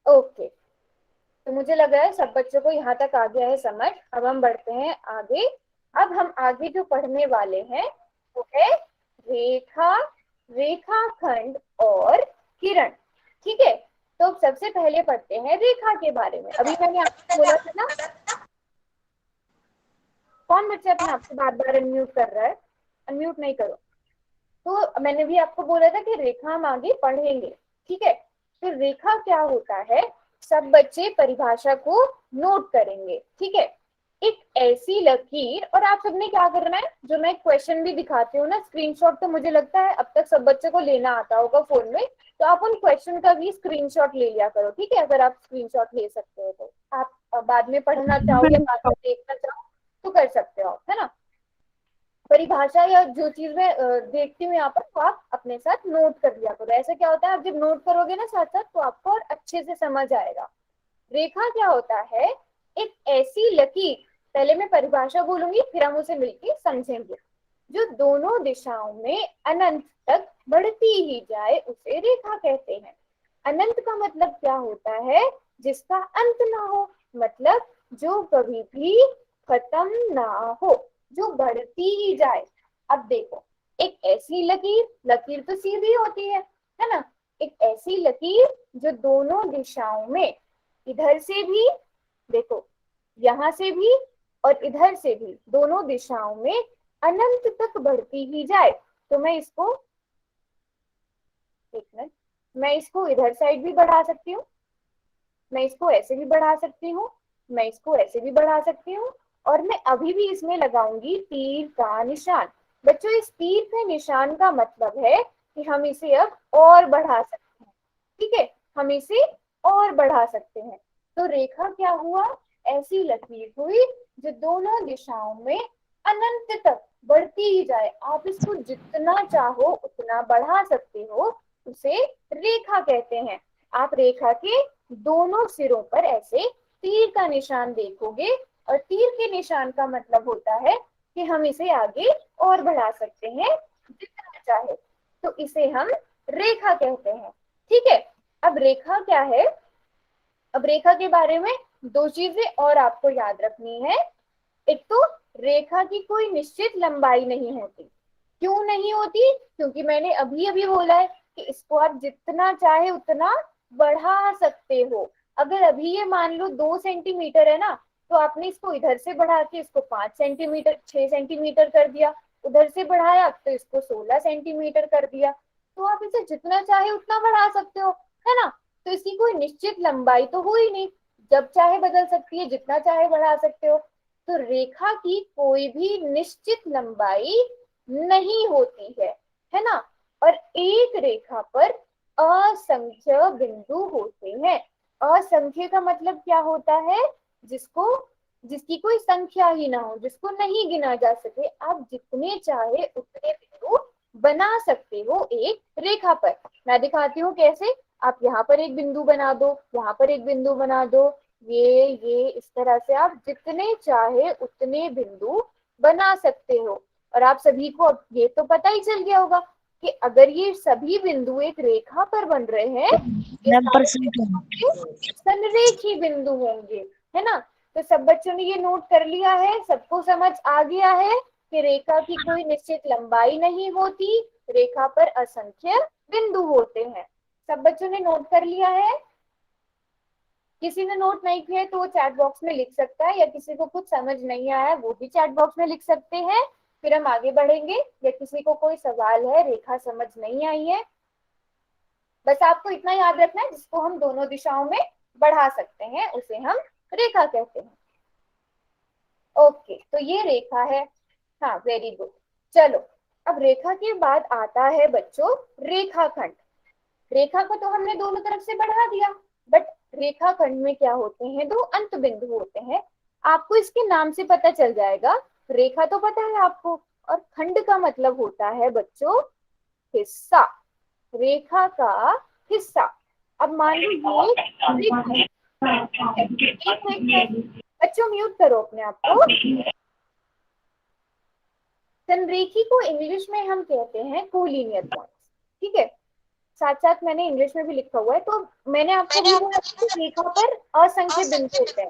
ओके, तो मुझे लग रहा है सब बच्चों को यहाँ तक आ गया है समझ। अब हम बढ़ते हैं आगे। अब हम आगे जो पढ़ने वाले हैं वो है रेखा, रेखाखंड और किरण, ठीक है। तो सबसे पहले पढ़ते हैं रेखा के बारे में। अभी मैंने आपको बोला था ना, कौन बच्चा अपने आप से बार बार अनम्यूट कर रहा है, अनम्यूट नहीं करो। तो मैंने भी आपको बोला था कि रेखा हम आगे पढ़ेंगे, ठीक है। तो रेखा क्या होता है, सब बच्चे परिभाषा को नोट करेंगे, ठीक है। एक ऐसी लकीर, और आप सबने क्या करना है, जो मैं क्वेश्चन भी दिखाती हूँ ना, स्क्रीनशॉट, तो मुझे लगता है अब तक सब बच्चों को लेना आता होगा फोन में, तो आप उन क्वेश्चन का भी स्क्रीनशॉट ले लिया करो, ठीक है। अगर आप स्क्रीनशॉट ले सकते हो तो आप बाद में पढ़ना चाहो या बाद में देखना चाहो तो कर सकते हो, है ना। परिभाषा या जो चीज मैं देखती हूँ यहाँ पर, तो आप अपने साथ नोट कर लिया करो। ऐसे क्या होता है, आप जब नोट करोगे ना साथ साथ, तो आपको और अच्छे से समझ आएगा। रेखा क्या होता है, एक ऐसी लकीर, पहले मैं परिभाषा बोलूंगी फिर हम उसे मिलकर समझेंगे, जो दोनों दिशाओं में अनंत तक बढ़ती ही जाए, उसे रेखा कहते हैं। अनंत का मतलब क्या होता है, जिसका अंत ना हो, मतलब जो कभी भी खत्म ना हो, जो बढ़ती ही जाए। अब देखो, एक ऐसी लकीर, लकीर तो सीधी होती है ना। एक ऐसी लकीर जो दोनों दिशाओं में, इधर से भी देखो, यहां से भी और इधर से भी, दोनों दिशाओं में अनंत तक बढ़ती ही जाए। तो मैं इसको, एक मिनट, मैं इसको इधर साइड भी बढ़ा सकती हूँ, मैं इसको ऐसे भी बढ़ा सकती हूँ, मैं इसको ऐसे भी बढ़ा सकती हूँ, और मैं अभी भी इसमें लगाऊंगी तीर का निशान। बच्चों इस तीर के निशान का मतलब है कि हम इसे अब और बढ़ा सकते हैं, ठीक है, हम इसे और बढ़ा सकते हैं। तो रेखा क्या हुआ, ऐसी लकीर हुई जो दोनों दिशाओं में अनंत तक बढ़ती ही जाए। आप इसको जितना चाहो उतना बढ़ा सकते हो, उसे रेखा कहते हैं। आप रेखा के दोनों सिरों पर ऐसे तीर का निशान देखोगे, और तीर के निशान का मतलब होता है कि हम इसे आगे और बढ़ा सकते हैं जितना चाहे, तो इसे हम रेखा कहते हैं, ठीक है। अब रेखा क्या है, अब रेखा के बारे में दो चीजें और आपको याद रखनी है। एक तो रेखा की कोई निश्चित लंबाई नहीं होती। क्यों नहीं होती, क्योंकि मैंने अभी अभी बोला है कि इसको आप जितना चाहे उतना बढ़ा सकते हो। अगर अभी ये मान लो 2 सेंटीमीटर है ना, तो आपने इसको इधर से बढ़ा के इसको 5 सेंटीमीटर, 6 सेंटीमीटर कर दिया, उधर से बढ़ाया तो इसको 16 सेंटीमीटर कर दिया। तो आप इसे जितना चाहे उतना बढ़ा सकते हो, है ना। तो इसकी कोई निश्चित लंबाई तो हो ही नहीं, जब चाहे बदल सकती है, जितना चाहे बढ़ा सकते हो। तो रेखा की कोई भी निश्चित लंबाई नहीं होती है ना। और एक रेखा पर असंख्य बिंदु होते हैं। असंख्य का मतलब क्या होता है, जिसको, जिसकी कोई संख्या ही ना हो, जिसको नहीं गिना जा सके। आप जितने चाहे उतने बिंदु बना सकते हो एक रेखा पर। मैं दिखाती हूँ कैसे। आप यहाँ पर एक बिंदु बना दो, यहाँ पर एक बिंदु बना दो, ये इस तरह से आप जितने चाहे उतने बिंदु बना सकते हो। और आप सभी को अब ये तो पता ही चल गया होगा कि अगर ये सभी बिंदु एक रेखा पर बन रहे हैं, ये सारे संरेखी बिंदु होंगे, है ना। तो सब बच्चों ने ये नोट कर लिया है, सबको समझ आ गया है कि रेखा की कोई निश्चित लंबाई नहीं होती, रेखा पर असंख्य बिंदु होते हैं। सब बच्चों ने नोट कर लिया है। किसी ने नोट नहीं किया है तो वो चैट बॉक्स में लिख सकता है, या किसी को कुछ समझ नहीं आया वो भी चैट बॉक्स में लिख सकते हैं। फिर हम आगे बढ़ेंगे। या किसी को कोई सवाल है, रेखा समझ नहीं आई है? बस आपको इतना याद रखना है, जिसको हम दोनों दिशाओं में बढ़ा सकते हैं उसे हम रेखा कहते हैं। ओके, तो ये रेखा है। हाँ, वेरी गुड। चलो, अब रेखा के बाद आता है बच्चों रेखाखंड। रेखा को तो हमने दोनों तरफ से बढ़ा दिया, बट रेखाखंड में क्या होते हैं? दो अंत बिंदु होते हैं। आपको इसके नाम से पता चल जाएगा। रेखा तो पता है आपको, और खंड का मतलब होता है बच्चों हिस्सा, रेखा का हिस्सा। अब मान लो ये बच्चों म्यूट करो अपने आप को। संरेखी को इंग्लिश में हम कहते हैं कोलिनियर पॉइंट्स, ठीक है। साथ साथ मैंने इंग्लिश में भी लिखा हुआ है। तो मैंने आपको भी बोला कि रेखा पर असंख्य बिंदु होते हैं।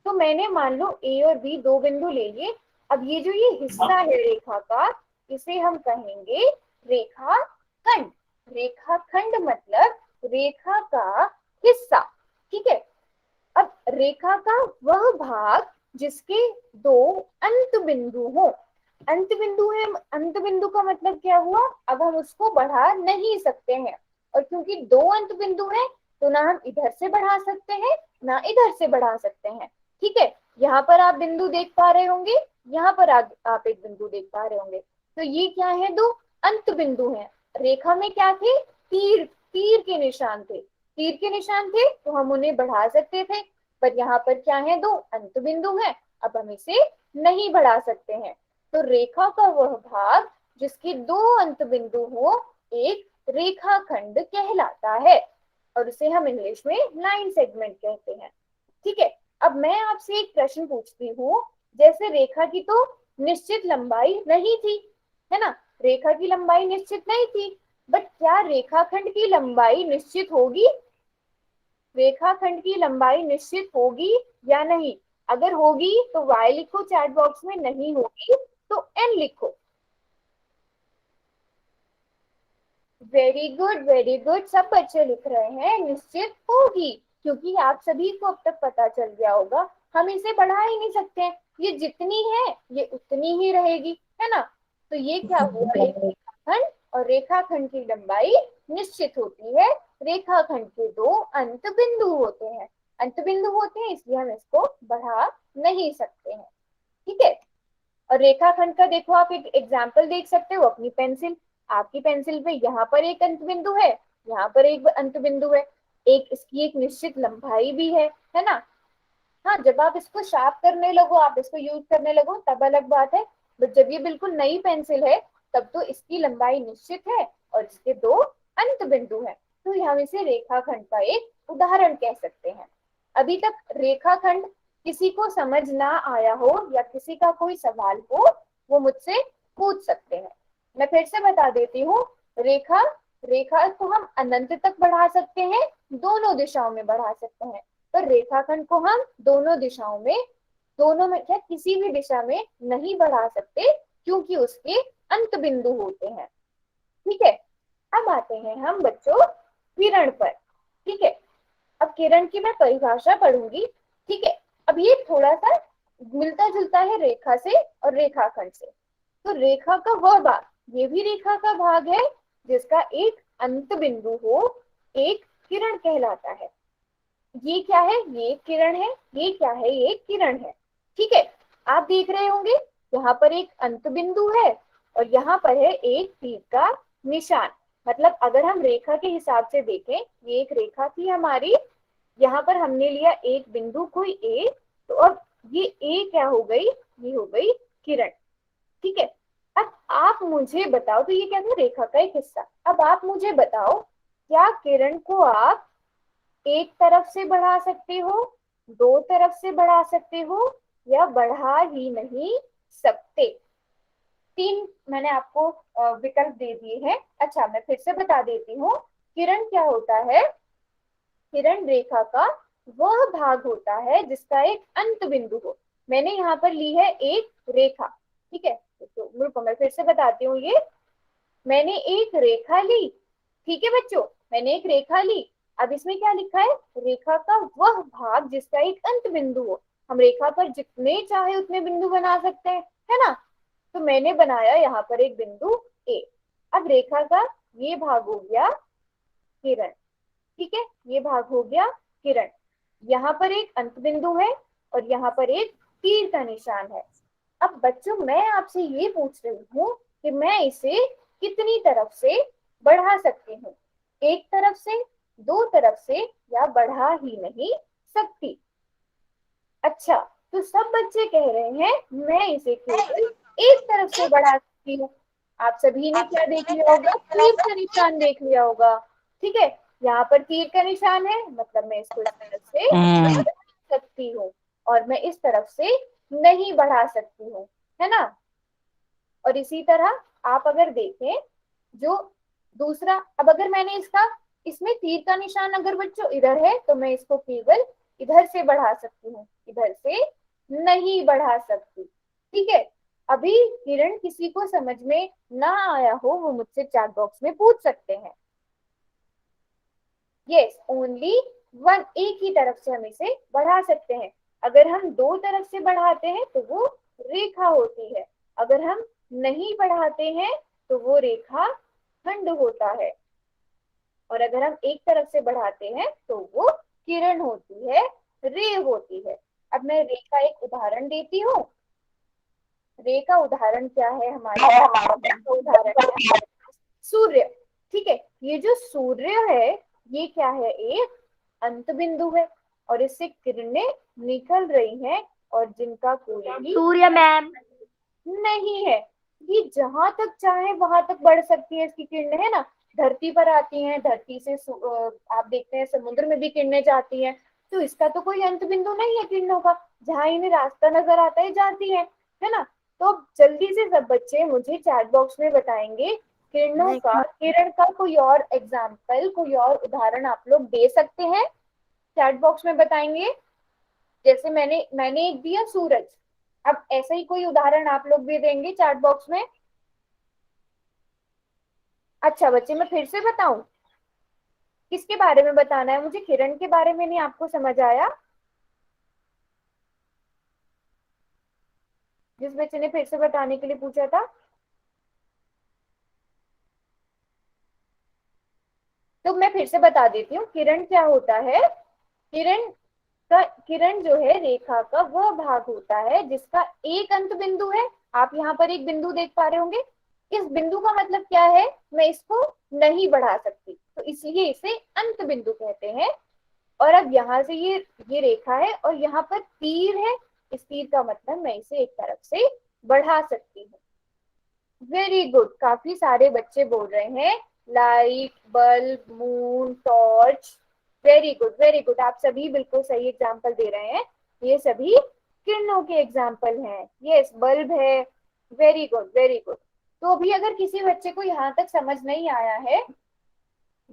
तो मैंने मान लो ए और बी दो बिंदु ले लिए। अब ये जो ये हिस्सा है रेखा का, इसे हम कहेंगे रेखाखंड। रेखाखंड मतलब रेखा का हिस्सा, ठीक है। अब रेखा का वह भाग जिसके दो अंत बिंदु हो। अंत बिंदु है, अंत बिंदु का मतलब क्या हुआ? अब हम उसको बढ़ा नहीं सकते हैं, और क्योंकि दो अंत बिंदु है तो ना हम इधर से बढ़ा सकते हैं ना इधर से बढ़ा सकते हैं, ठीक है। यहाँ पर आप बिंदु देख पा रहे होंगे, यहाँ पर आप एक बिंदु देख पा रहे होंगे। तो ये क्या है? दो अंत बिंदु हैं। रेखा में क्या थे? तीर, तीर के निशान थे। तीर के निशान थे तो हम उन्हें बढ़ा सकते थे, पर यहाँ पर क्या है? दो अंत बिंदु हैं, अब हम इसे नहीं बढ़ा सकते हैं। तो रेखा का वह भाग जिसके दो अंत बिंदु हो एक रेखाखंड कहलाता है, और उसे हम इंग्लिश में लाइन सेगमेंट कहते हैं, ठीक है। अब मैं आपसे एक प्रश्न पूछती हूँ। जैसे रेखा की तो निश्चित लंबाई नहीं थी, है ना, रेखा की लंबाई निश्चित नहीं थी, बट क्या रेखाखंड की लंबाई निश्चित होगी? रेखाखंड की लंबाई निश्चित होगी या नहीं? अगर होगी तो y लिखो चैट बॉक्स में, नहीं होगी तो n लिखो। वेरी गुड, वेरी गुड, सब बच्चे लिख रहे हैं निश्चित होगी, क्योंकि आप सभी को अब तक पता चल गया होगा हम इसे बढ़ा ही नहीं सकते हैं। ये जितनी है ये उतनी ही रहेगी, है ना। तो ये क्या हुआ? रेखाखंड और रेखाखंड की लंबाई निश्चित होती है। रेखाखंड के दो अंत बिंदु होते हैं, अंत बिंदु होते हैं, इसलिए हम इसको बढ़ा नहीं सकते हैं, ठीक है। और रेखाखंड का देखो, आप एक एग्जाम्पल देख सकते हो अपनी पेंसिल। आपकी पेंसिल पे यहाँ पर एक अंत बिंदु है, यहाँ पर एक अंत बिंदु है, एक इसकी एक निश्चित लंबाई भी है ना। हाँ, जब आप इसको शार्प करने लगो, आप इसको यूज करने लगो, तब अलग बात है। बट जब ये बिल्कुल नई पेंसिल है तब तो इसकी लंबाई निश्चित है और इसके दो अंत बिंदु है। तो हम इसे रेखाखंड का एक उदाहरण कह सकते हैं। अभी तक रेखाखंड किसी को समझ ना आया हो या किसी का कोई सवाल हो, वो मुझसे पूछ सकते हैं। मैं फिर से बता देती हूँ। रेखा, रेखा को हम अनंत तक बढ़ा सकते हैं, दोनों दिशाओं में बढ़ा सकते हैं, पर रेखाखंड को हम दोनों दिशाओं में, दोनों में क्या, किसी भी दिशा में नहीं बढ़ा सकते, क्योंकि उसके अंत बिंदु होते हैं, ठीक है। अब आते हैं हम बच्चों किरण पर, ठीक है। अब किरण की मैं परिभाषा पढ़ूंगी, ठीक है। अब ये थोड़ा सा मिलता जुलता है रेखा से और रेखाखंड से। तो रेखा का वह भाग, ये भी रेखा का भाग है जिसका एक अंत बिंदु हो, एक किरण कहलाता है। ये क्या है? ये किरण है। ये क्या है? ये किरण है, ठीक है। आप देख रहे होंगे यहाँ पर एक अंत बिंदु है और यहाँ पर है एक तीर का निशान। मतलब अगर हम रेखा के हिसाब से देखें, ये एक रेखा थी हमारी, यहाँ पर हमने लिया एक बिंदु कोई ए, तो अब ये ए क्या हो गई? ये हो गई किरण, ठीक है। अब आप मुझे बताओ, तो ये क्या था? रेखा का एक हिस्सा। अब आप मुझे बताओ, क्या किरण को आप एक तरफ से बढ़ा सकते हो, दो तरफ से बढ़ा सकते हो, या बढ़ा ही नहीं सकते? तीन मैंने आपको विकल्प दे दिए हैं। अच्छा, मैं फिर से बता देती हूँ। किरण क्या होता है? किरण रेखा का वह भाग होता है जिसका एक अंत बिंदु हो। मैंने यहाँ पर ली है एक रेखा, ठीक है। तो रुको, मैं फिर से बताती हूँ। ये मैंने एक रेखा ली, ठीक है बच्चों, मैंने एक रेखा ली। अब इसमें क्या लिखा है? रेखा का वह भाग जिसका एक अंत बिंदु हो। हम रेखा पर जितने चाहे उतने बिंदु बना सकते हैं, है ना। तो मैंने बनाया यहाँ पर एक बिंदु ए। अब रेखा का ये भाग हो गया किरण, ठीक है, ये भाग हो गया किरण। यहाँ पर एक अंत बिंदु है और यहाँ पर एक तीर का निशान है। अब बच्चों मैं आपसे ये पूछ रही हूँ कि मैं इसे कितनी तरफ से बढ़ा सकती हूँ, एक तरफ से, दो तरफ से, या बढ़ा ही नहीं सकती। अच्छा, तो सब बच्चे कह रहे हैं मैं इसे केवल एक तरफ से बढ़ा सकती हूँ। आप सभी ने क्या देख लिया होगा, तीर का निशान देख लिया होगा, ठीक है, यहाँ पर तीर का निशान है, मतलब मैं इसको इस तरफ से बढ़ा सकती हूँ और मैं इस तरफ से नहीं बढ़ा सकती हूँ, है ना। और इसी तरह आप अगर देखें जो दूसरा, अब अगर मैंने इसमें तीर का निशान अगर बच्चों इधर है तो मैं इसको केवल इधर से बढ़ा सकती हूँ, इधर से नहीं बढ़ा सकती, ठीक है। अभी किरण किसी को समझ में ना आया हो वो मुझसे चैट बॉक्स में पूछ सकते हैं। यस, ओनली वन, एक ही तरफ से हम इसे बढ़ा सकते हैं। अगर हम दो तरफ से बढ़ाते हैं तो वो रेखा होती है, अगर हम नहीं बढ़ाते हैं तो वो रेखा खंड होता है, और अगर हम एक तरफ से बढ़ाते हैं तो वो किरण होती है, रे होती है। अब मैं रे का एक उदाहरण देती हूँ। रे का उदाहरण क्या है हमारे का उदाहरण है सूर्य, ठीक है। ये जो सूर्य है ये क्या है, एक अंत बिंदु है और इससे किरणें निकल रही हैं और जिनका कोई सूर्य मैम। नहीं है। ये जहां तक चाहे वहां तक बढ़ सकती है इसकी किरणें, है ना। धरती पर आती हैं, धरती से आप देखते हैं समुद्र में भी किरणें जाती हैं, तो इसका तो कोई अंत बिंदु नहीं है किरणों का, जहां इन्हें रास्ता नजर आता है जाती है ना। तो जल्दी से सब बच्चे मुझे चैट बॉक्स में बताएंगे किरण का कोई और एग्जाम्पल, कोई और उदाहरण आप लोग दे सकते हैं, चैट बॉक्स में बताएंगे। जैसे मैंने एक दिया सूरज, अब ऐसा ही कोई उदाहरण आप लोग भी देंगे चैट बॉक्स में। अच्छा बच्चे मैं फिर से बताऊं, किसके बारे में बताना है मुझे, किरण के बारे में नहीं आपको समझ आया? जिस बच्चे ने फिर से बताने के लिए पूछा था, तो मैं फिर से बता देती हूँ किरण क्या होता है। किरण जो है रेखा का वह भाग होता है जिसका एक अंत बिंदु है। आप यहाँ पर एक बिंदु देख पा रहे होंगे, इस बिंदु का मतलब क्या है, मैं इसको नहीं बढ़ा सकती, तो इसलिए इसे अंत बिंदु कहते हैं। और अब यहाँ से ये रेखा है और यहाँ पर तीर है, इस तीर का मतलब मैं इसे एक तरफ से बढ़ा सकती हूँ। वेरी गुड, काफी सारे बच्चे बोल रहे हैं light, bulb, moon, torch. Very good very good, आप सभी बिल्कुल सही एग्जाम्पल दे रहे हैं, ये सभी किरणों के एग्जाम्पल हैं। यस, बल्ब है, वेरी गुड वेरी गुड। तो अभी अगर किसी बच्चे को यहाँ तक समझ नहीं आया है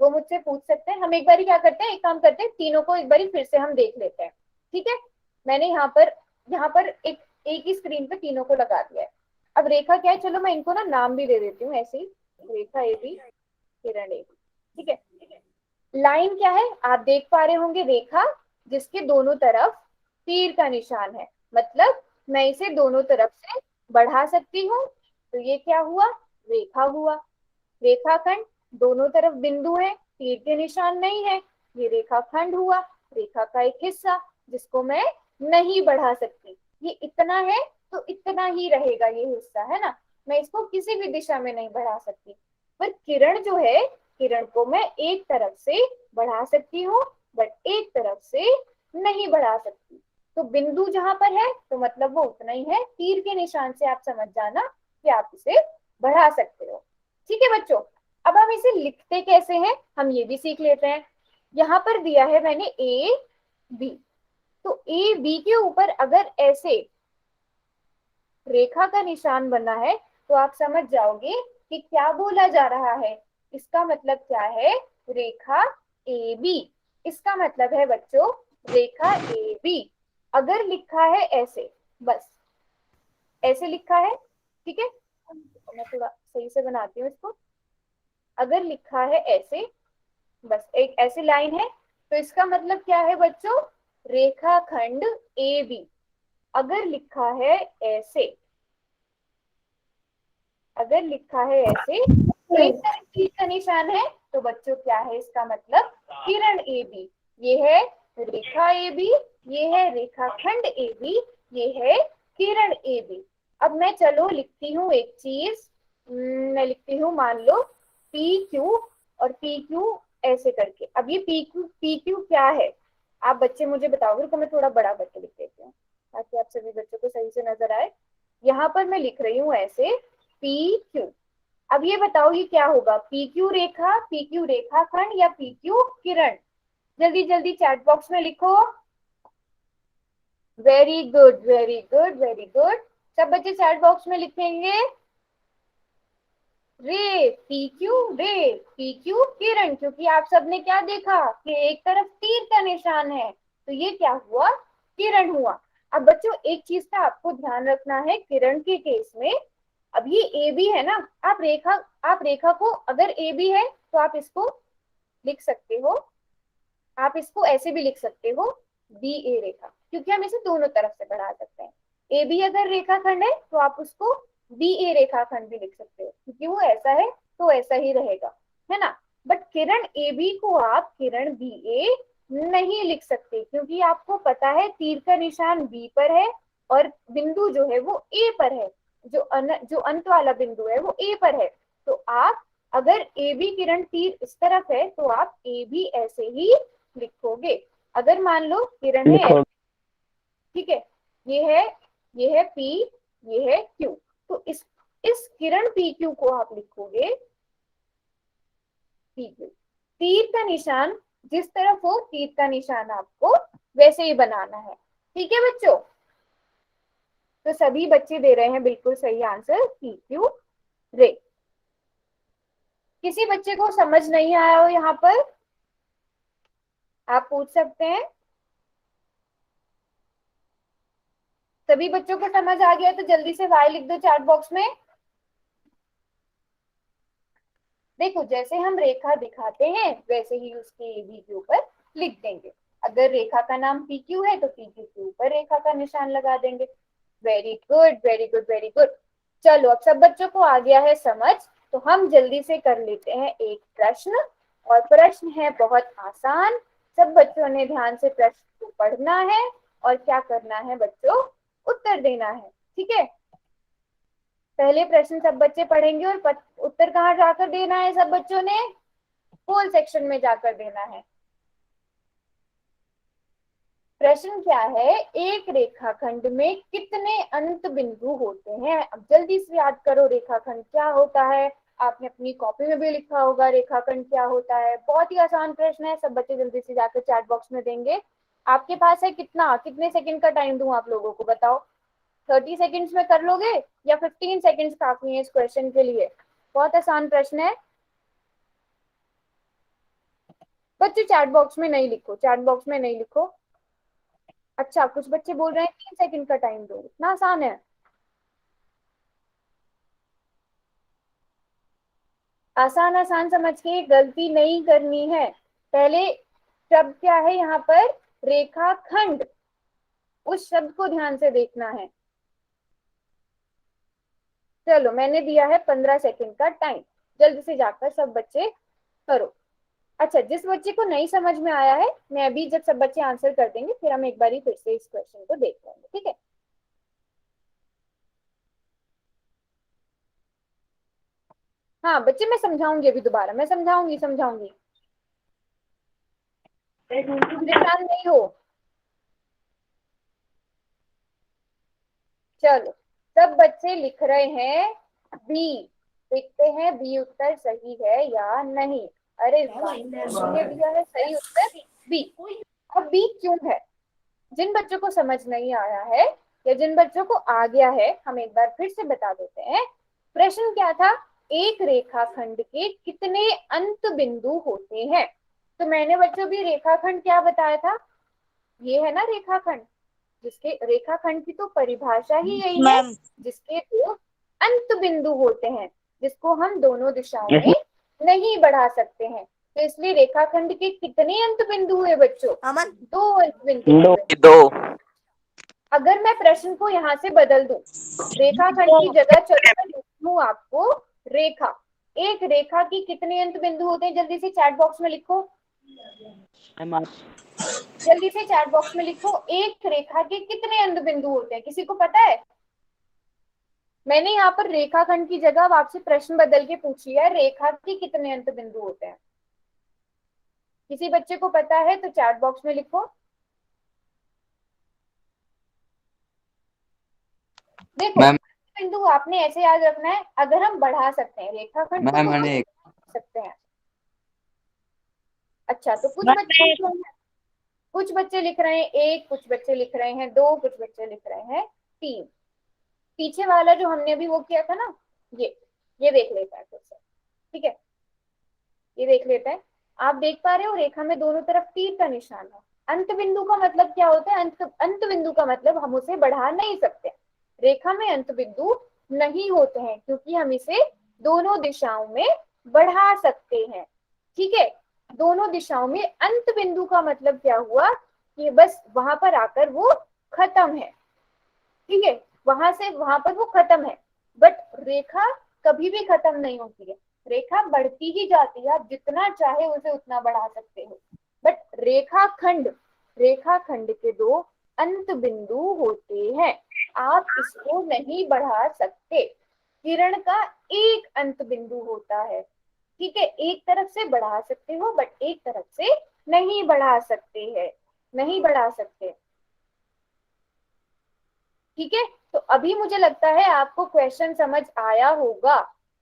वो मुझसे पूछ सकते हैं। हम एक बारी क्या करते हैं, एक काम करते हैं, तीनों को एक बारी फिर से हम देख लेते हैं, ठीक है। मैंने यहाँ पर एक ही स्क्रीन पे तीनों को लगा दिया है। अब रेखा क्या है, चलो मैं इनको ना नाम भी दे देती हूँ ऐसे ही, रेखा A B, Kiran A B, ठीक है। लाइन क्या है आप देख पा रहे होंगे, रेखा जिसके दोनों तरफ तीर का निशान है, मतलब मैं इसे दोनों तरफ से बढ़ा सकती हूँ, तो ये क्या हुआ, रेखा हुआ। रेखाखंड, दोनों तरफ बिंदु है, तीर के निशान नहीं है, ये रेखाखंड हुआ, रेखा का एक हिस्सा जिसको मैं नहीं बढ़ा सकती। ये इतना है तो इतना ही रहेगा ये हिस्सा, है ना, मैं इसको किसी भी दिशा में नहीं बढ़ा सकती। पर किरण जो है, किरण को मैं एक तरफ से बढ़ा सकती हूँ बट एक तरफ से नहीं बढ़ा सकती। तो बिंदु जहां पर है तो मतलब वो उतना ही है, तीर के निशान से आप समझ जाना कि आप इसे बढ़ा सकते हो, ठीक है बच्चों। अब हम इसे लिखते कैसे हैं हम ये भी सीख लेते हैं। यहाँ पर दिया है मैंने ए बी, तो ए बी के ऊपर अगर ऐसे रेखा का निशान बना है तो आप समझ जाओगे कि क्या बोला जा रहा है। इसका मतलब क्या है, रेखा ए बी, इसका मतलब है बच्चों रेखा ए बी। अगर लिखा है ऐसे, बस ऐसे लिखा है, ठीक है, मैं थोड़ा सही से बनाती हूँ इसको। अगर लिखा है ऐसे, बस एक ऐसी लाइन है, तो इसका मतलब क्या है बच्चों, रेखाखंड ए बी। अगर लिखा है ऐसे, अगर लिखा है ऐसे, एक तरफ तीर का निशान है, तो बच्चों क्या है इसका मतलब? किरण ए बी। ये है रेखा ए बी, ये है रेखाखंड ए बी, ये है किरण ए बी। अब मैं चलो लिखती हूँ एक चीज, मैं लिखती हूँ, मान लो पी क्यू और पी क्यू ऐसे करके। अब ये पी क्यू क्या है, आप बच्चे मुझे बताओगे, तो मैं थोड़ा बड़ा करके लिख देती हूँ ताकि आप सभी बच्चों को सही से नजर आए। यहाँ पर मैं लिख रही हूँ ऐसे पी क्यू। अब ये बताओ ये क्या होगा, पी क्यू रेखा, पी क्यू रेखाखंड या पी क्यू किरण? जल्दी जल्दी चैट बॉक्स में लिखो। Very good, very good, very good. सब बच्चे चैट बॉक्स में लिखेंगे रे पी क्यू, रे पी क्यू किरण, क्योंकि आप सबने क्या देखा कि एक तरफ तीर का निशान है, तो ये क्या हुआ? किरण हुआ। अब बच्चों एक चीज का आपको ध्यान रखना है किरण के केस में। अब ये ए बी है ना, आप रेखा को अगर ए बी है तो आप इसको लिख सकते हो, आप इसको ऐसे भी लिख सकते हो बी ए रेखा, क्योंकि हम इसे दोनों तरफ से बढ़ा सकते हैं। ए बी अगर रेखाखंड है तो आप उसको बी ए रेखाखंड भी लिख सकते हो, क्योंकि वो ऐसा है तो ऐसा ही रहेगा, है ना। बट किरण ए बी को आप किरण बी ए नहीं लिख सकते, क्योंकि आपको पता है तीर का निशान बी पर है और बिंदु जो है वो ए पर है, जो अंत वाला बिंदु है वो ए पर है। तो आप अगर ए बी किरण तीर इस तरफ है तो आप ए बी ऐसे ही लिखोगे। अगर मान लो किरण है, ठीक है, ये है पी, ये है क्यू, तो इस किरण पी क्यू को आप लिखोगे पी क्यू। तीर का निशान जिस तरफ हो, तीर का निशान आपको वैसे ही बनाना है, ठीक है बच्चों। तो सभी बच्चे दे रहे हैं बिल्कुल सही आंसर पी क्यू रे। किसी बच्चे को समझ नहीं आया हो यहाँ पर, आप पूछ सकते हैं। सभी बच्चों को समझ आ गया तो जल्दी से वाई लिख दो चैट बॉक्स में। देखो जैसे हम रेखा दिखाते हैं वैसे ही उसके ए बी के ऊपर लिख देंगे। अगर रेखा का नाम पी क्यू है तो पी क्यू के ऊपर रेखा का निशान लगा देंगे। Very good, very good, very good. चलो अब सब बच्चों को आ गया है समझ, तो हम जल्दी से कर लेते हैं एक प्रश्न, और प्रश्न है बहुत आसान। सब बच्चों ने ध्यान से प्रश्न को पढ़ना है और क्या करना है बच्चों, उत्तर देना है, ठीक है। पहले प्रश्न सब बच्चे पढ़ेंगे और उत्तर कहाँ जाकर देना है सब बच्चों ने? पोल सेक्शन में जाकर देना है। प्रश्न क्या है, एक रेखाखंड में कितने अंत बिंदु होते हैं? अब जल्दी से याद करो रेखाखंड क्या होता है, आपने अपनी कॉपी में भी लिखा होगा रेखाखंड क्या होता है। बहुत ही आसान प्रश्न है, सब बच्चे जल्दी से जाकर चैट बॉक्स में देंगे। आपके पास है कितने सेकंड का टाइम दूं आप लोगों को, बताओ। 30 सेकंड्स में कर लोगे या 15 सेकंड्स काफी है इस क्वेश्चन के लिए? बहुत आसान प्रश्न है बच्चे, चैट बॉक्स में नहीं लिखो, चैट बॉक्स में नहीं लिखो। अच्छा कुछ बच्चे बोल रहे हैं 3 सेकंड का टाइम दो, इतना आसान है? आसान आसान समझ के गलती नहीं करनी है। पहले शब्द क्या है यहाँ पर, रेखाखंड, उस शब्द को ध्यान से देखना है। चलो मैंने दिया है 15 सेकंड का टाइम, जल्दी से जाकर सब बच्चे करो। अच्छा जिस बच्चे को नहीं समझ में आया है, मैं अभी जब सब बच्चे आंसर कर देंगे फिर हम एक बार फिर से इस क्वेश्चन को देख लेंगे, ठीक है। हाँ बच्चे मैं समझाऊंगी, अभी दोबारा मैं समझाऊंगी। परेशान नहीं हो। चलो सब बच्चे लिख रहे हैं बी, देखते हैं बी उत्तर सही है या नहीं। अरे ने दिया है सही उत्तर बी। अब बी क्यों है, जिन बच्चों को समझ नहीं आया है या जिन बच्चों को आ गया है, हम एक बार फिर से बता देते हैं। प्रश्न क्या था, एक रेखाखंड के कितने अंत बिंदु होते हैं? तो मैंने बच्चों भी रेखाखंड क्या बताया था, ये है ना रेखाखंड, जिसके रेखाखंड की तो परिभाषा ही यही है, जिसके दो अंत बिंदु होते हैं, जिसको हम दोनों दिशाओं में नहीं बढ़ा सकते हैं। तो इसलिए रेखाखंड के कितने अंत बिंदु हुए बच्चों? 2 अंत बिंदु हुए। दो। अगर मैं प्रश्न को यहाँ से बदल दूं, रेखाखंड की जगह चलो मैं दूसरी हूँ आपको रेखा। एक रेखा की कितने अंत बिंदु होते हैं? जल्दी से चैट बॉक्स में लिखो, जल्दी से चैट बॉक्स में लिखो, एक रेखा के कितने अंत बिंदु होते हैं? किसी को पता है? मैंने यहाँ पर रेखाखंड की जगह अब आपसे प्रश्न बदल के पूछ लिया है, रेखा के कितने अंत बिंदु होते हैं? किसी बच्चे को पता है तो चैट बॉक्स में लिखो। देखो मैम बिंदु आपने ऐसे याद रखना है, अगर हम बढ़ा सकते हैं रेखाखंड को मैम तो हम मैंने बढ़ा सकते हैं। अच्छा, तो कुछ बच्चे लिख रहे हैं, कुछ बच्चे लिख रहे हैं एक, कुछ बच्चे लिख रहे हैं दो, कुछ बच्चे लिख रहे हैं तीन। पीछे वाला जो हमने अभी वो किया था ना, ये देख लेता है फिर से, ठीक है, ये देख लेते हैं। आप देख पा रहे हो रेखा में दोनों तरफ तीर का निशान है। अंत बिंदु का मतलब क्या होता है? अंत बिंदु का मतलब हम उसे बढ़ा नहीं सकते। रेखा में अंत बिंदु नहीं होते हैं क्योंकि हम इसे दोनों दिशाओं में बढ़ा सकते हैं, ठीक है। दोनों दिशाओं में अंत बिंदु का मतलब क्या हुआ कि बस वहां पर आकर वो खत्म है, ठीक है, वहां से वहां पर वो खत्म है। बट रेखा कभी भी खत्म नहीं होती है, रेखा बढ़ती ही जाती है, आप जितना चाहे उसे उतना बढ़ा सकते हो। बट रेखाखंड के दो अंत बिंदु होते हैं, आप इसको नहीं बढ़ा सकते। किरण का एक अंत बिंदु होता है, ठीक है, एक तरफ से बढ़ा सकते हो बट एक तरफ से नहीं बढ़ा सकते हैं, नहीं बढ़ा सकते, ठीक है। तो अभी मुझे लगता है आपको क्वेश्चन समझ आया होगा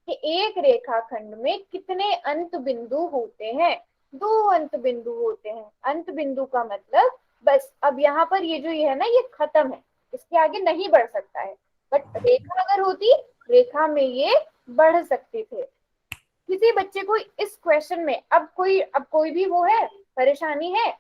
कि एक रेखाखंड में कितने अंत बिंदु होते हैं? दो अंत बिंदु होते हैं। अंत बिंदु का मतलब बस अब यहाँ पर ये जो ये है ना, ये खत्म है, इसके आगे नहीं बढ़ सकता है। बट रेखा अगर होती, रेखा में ये बढ़ सकते थे। किसी बच्चे को इस क्वेश्चन में अब कोई भी वो है, परेशानी है?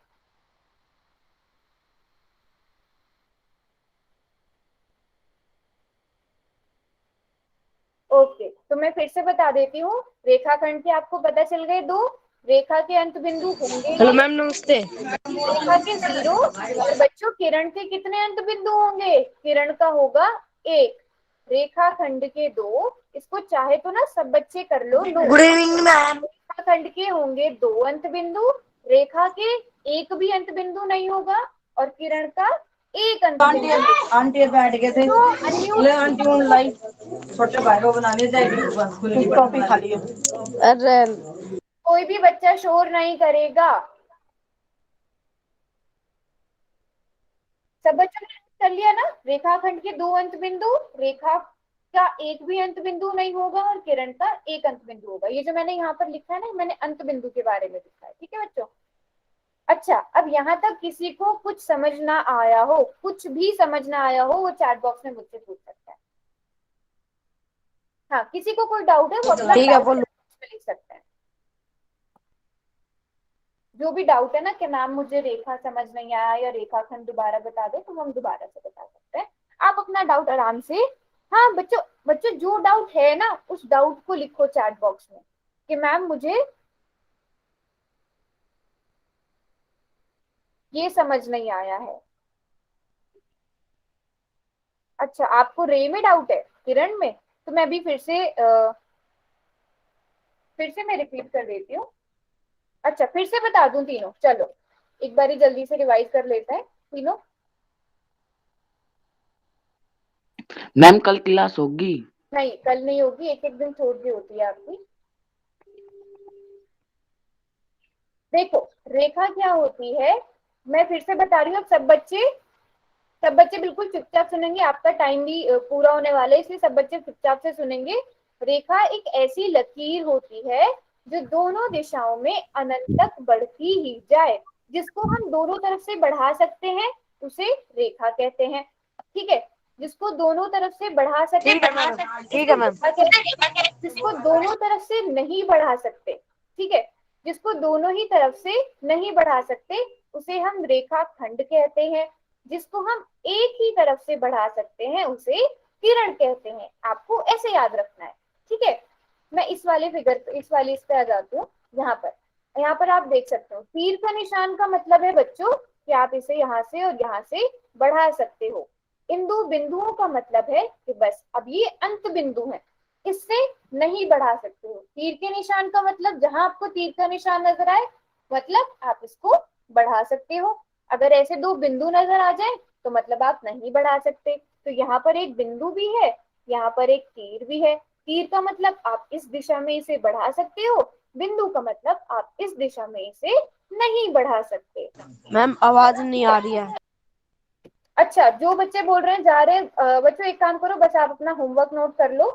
ओके, तो मैं फिर से बता देती हूँ, रेखाखंड के आपको पता चल गए दो, रेखा के अंत बिंदु होंगे हेलो ही, मैम नमस्ते। रेखा के 0। और बच्चों किरण के कितने अंत बिंदु होंगे? किरण का होगा 1, रेखाखंड के 2। इसको चाहे तो ना सब बच्चे कर लो, नो। Good evening ma'am. रेखाखंड के होंगे 2 अंत बिंदु, रेखा के एक भी अंत बिंदु नहीं होगा, और किरण का एक अंत बिंदु। आंटी बैठ गए थे, तो अनम्यूट, ले आंटी उन लाइव छोटे भाई को बनाने जाएगी, टॉपिक खाली है। अरे कोई भी बच्चा शोर नहीं करेगा। सब बच्चों ने कर लिया ना? रेखाखंड के 2 अंत बिंदु, रेखा का एक भी अंत बिंदु नहीं होगा और किरण का एक अंत बिंदु होगा। ये जो मैंने यहाँ पर लिखा है ना, मैंने अंत बिंदु के बारे में लिखा है, ठीक है बच्चों। अच्छा, अब यहाँ तक किसी को कुछ समझ ना आया हो, कुछ भी समझ ना आया हो, वो चैट बॉक्स में मुझसे पूछ सकता है। हाँ, किसी को कोई डाउट है वो अपना ठीक है, डाउट बोलो। लिख सकता है। जो भी डाउट है ना कि मैम मुझे रेखा समझ नहीं आया या रेखाखंड दोबारा बता दे, तो हम दोबारा से बता सकते हैं। आप अपना डाउट आराम से, हाँ बच्चों, बच्चों जो डाउट है ना उस डाउट को लिखो चैट बॉक्स में कि मैम मुझे ये समझ नहीं आया है। अच्छा, आपको रे में डाउट है, किरण में? तो मैं भी फिर से मैं रिपीट कर देती हूँ। अच्छा, फिर से बता दूं तीनों, चलो एक बारी जल्दी से रिवाइज कर लेते हैं तीनों। मैम कल क्लास होगी? नहीं, कल नहीं होगी, एक एक दिन छोड़ के होती है आपकी। देखो, रेखा क्या होती है, मैं फिर से बता रही हूँ। अब सब बच्चे बिल्कुल चुपचाप सुनेंगे, आपका टाइम भी पूरा होने वाला है, इसलिए सब बच्चे चुपचाप से सुनेंगे। रेखा एक ऐसी लकीर होती है जो दोनों दिशाओं में अनंत तक बढ़ती ही जाए, जिसको हम दोनों तरफ से बढ़ा सकते हैं उसे रेखा कहते हैं, ठीक है। जिसको दोनों तरफ से बढ़ा सकते, ठीक है मैम, ठीक है मैम। जिसको दोनों तरफ से नहीं बढ़ा सकते, ठीक है, जिसको दोनों ही तरफ से नहीं बढ़ा सकते उसे हम रेखाखंड कहते हैं। जिसको हम एक ही तरफ से बढ़ा सकते हैं उसे किरण कहते हैं। आपको ऐसे याद रखना है, ठीक है। मैं इस वाले इस पे आ जाती हूँ। यहाँ पर आप देख सकते हो तीर का निशान का मतलब है बच्चों कि आप इसे यहाँ से और यहाँ से बढ़ा सकते हो। इन दो बिंदुओं का मतलब है कि बस अब ये अंत बिंदु है, इससे नहीं बढ़ा सकते हो। तीर के निशान का मतलब जहां आपको तीर का निशान नजर आए मतलब आप इसको बढ़ा सकते हो। अगर ऐसे दो बिंदु नजर आ जाए तो मतलब आप नहीं बढ़ा सकते। तो यहाँ पर एक बिंदु भी है, यहाँ पर एक तीर भी है। तीर का मतलब आप इस दिशा में इसे बढ़ा सकते हो, बिंदु का मतलब आप इस दिशा में इसे नहीं बढ़ा सकते। मैम आवाज नहीं आ रही है। अच्छा, जो बच्चे बोल रहे हैं जा रहे हैं, बच्चों एक काम करो, बस आप अपना होमवर्क नोट कर लो।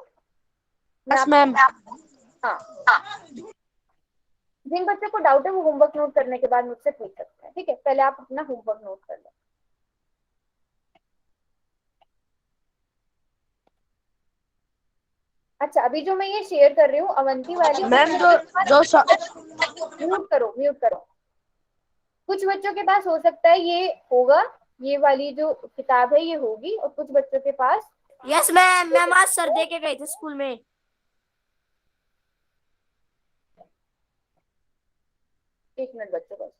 मैं बस आप मैम। हाँ, जिन बच्चों को डाउट है वो होमवर्क नोट करने के बाद मुझसे पूछ सकते हैं। ठीक है, पहले आप अपना होमवर्क नोट कर लो। अच्छा, अभी जो मैं ये शेयर कर रही हूँ अवंती वाली, मैम जो जो म्यूट करो, म्यूट करो। कुछ बच्चों के पास हो सकता है ये होगा, ये वाली जो किताब है ये होगी, और कुछ बच्चों के पास यस मैम, मैम आज सर दे के गए थे स्कूल में। एक मिनट बच्चों बस।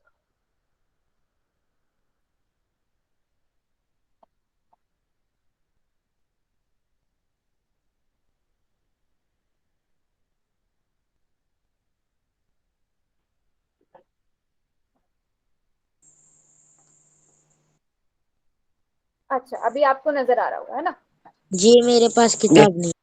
अच्छा, अभी आपको नजर आ रहा होगा है ना? जी मेरे पास किताब नहीं।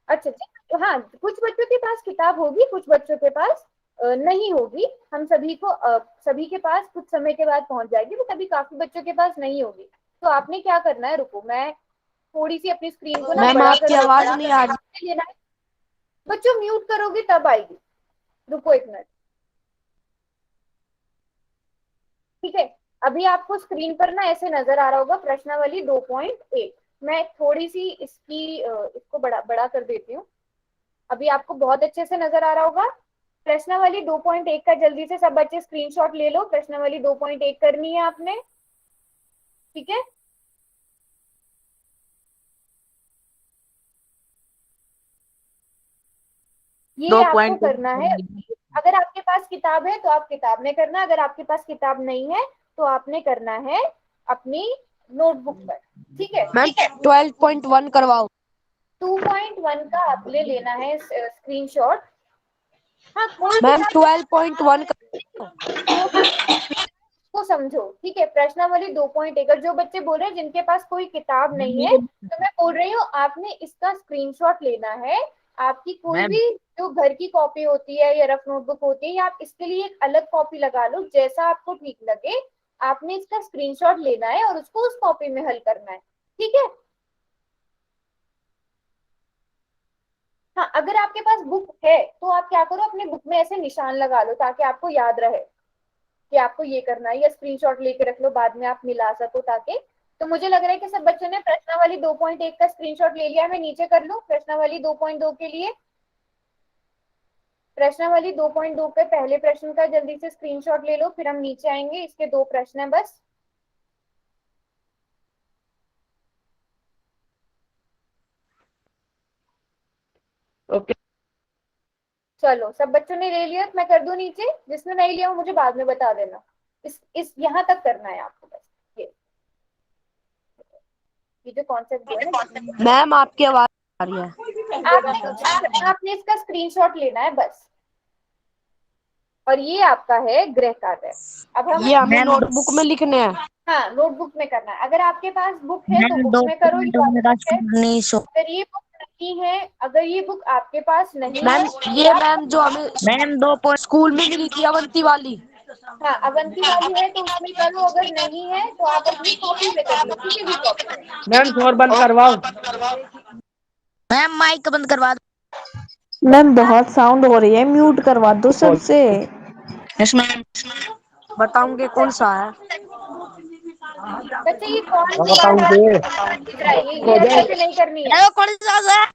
अच्छा जी, हाँ, कुछ बच्चों के पास किताब होगी, कुछ बच्चों के पास नहीं होगी। हम सभी को सभी के पास कुछ समय के बाद पहुंच जाएगी, वो कभी काफी बच्चों के पास नहीं होगी। तो आपने क्या करना है, रुको मैं थोड़ी सी अपनी स्क्रीन को ना मैम बड़ा आपकी कर देती आवाज हूँ। नहीं आ रही। आपने लेना है बच्चों, म्यूट करोगे तब आएगी। रुको एक मिनट, ठीक है। अभी आपको स्क्रीन पर ना ऐसे नजर आ रहा होगा प्रश्नावली 2.1। मैं थोड़ी सी इसको बड़ा बड़ा कर देती हूँ। अभी आपको बहुत अच्छे से नजर आ रहा होगा प्रश्नावली 2.1 का। जल्दी से सब बच्चे स्क्रीनशॉट ले लो, प्रश्नावली 2.1 करनी है आपने, ठीक है। ये दो आपको पॉइंट करना है। अगर आपके पास किताब है तो आप किताब में करना, अगर आपके पास किताब नहीं है तो आपने करना है अपनी नोटबुक पर, ठीक है। मैम 12.1 करवाओ। 2.1 का आपने लेना है स्क्रीनशॉट। हाँ, कोई मैम किताब 12.1 जो भी को समझो, ठीक है। प्रश्नावली 2.1, और जो बच्चे बोल रहे हैं जिनके पास कोई किताब नहीं है, तो मैं बोल रही हूँ आपने इसका स्क्रीनशॉट लेना है। आपकी कोई मैम भी जो घर की कॉपी होती है या रफ नोटबुक होती है, या आप इसके लिए एक अलग कॉपी लगा लो, जैसा आपको ठीक लगे। आपने इसका स्क्रीनशॉट लेना है और उसको उस कॉपी में हल करना है, ठीक है। हाँ, अगर आपके पास बुक है तो आप क्या करो, अपने बुक में ऐसे निशान लगा लो ताकि आपको याद रहे कि आपको ये करना है, या स्क्रीनशॉट लेके रख लो, बाद में आप मिला सको ताकि। तो मुझे लग रहा है कि सब बच्चों ने प्रश्नावली 2.1 का स्क्रीनशॉट ले लिया है। मैं नीचे कर लूं प्रश्नावली 2.2 के लिए। प्रश्नावली 2.2 के पहले प्रश्न का जल्दी से स्क्रीनशॉट ले लो, फिर हम नीचे आएंगे। इसके दो प्रश्न है बस। ओके। चलो, सब बच्चों ने ले लिया? मैं कर दूं नीचे? जिसने नहीं लिया वो मुझे बाद में बता देना। इस यहाँ तक करना है आपको बस। ये जो कॉन्सेप्ट जो है ना, मैम आपकी आवाज आ रही है। आपने इसका स्क्रीनशॉट लेना है बस। और ये आपका है गृह कार्य। अब हम ये हमें मैम नोटबुक में लिखने हैं। हाँ, नोटबुक में करना है। अगर आपके पास बुक है तो मैम बुक दो में करो, पॉइंट ये मेरा वाली बुक है। स्क्रीन नहीं शो। अगर ये बुक नहीं है, अगर ये बुक आपके पास नहीं मैम है तो ये आप, मैम जो हमें मैम दो पॉइंट स्कूल में मिली थी अवंती वाली। हाँ, अवंती वाली है तो उसमें करो, अगर नहीं है तो आप अपनी कॉपी में कर लो, किसी भी कॉपी में। मैम शोर बंद करवाओ। मैम माइक बंद करवा दो। मैम बहुत साउंड हो रही है, म्यूट करवा दो सबसे। Yes ma'am. बताऊंगे कौन सा है। बच्चे ये कौन मैं बार बार बताऊंगे। दिख रहा है, ये हरकतें नहीं करनी है। ये कौन सा है।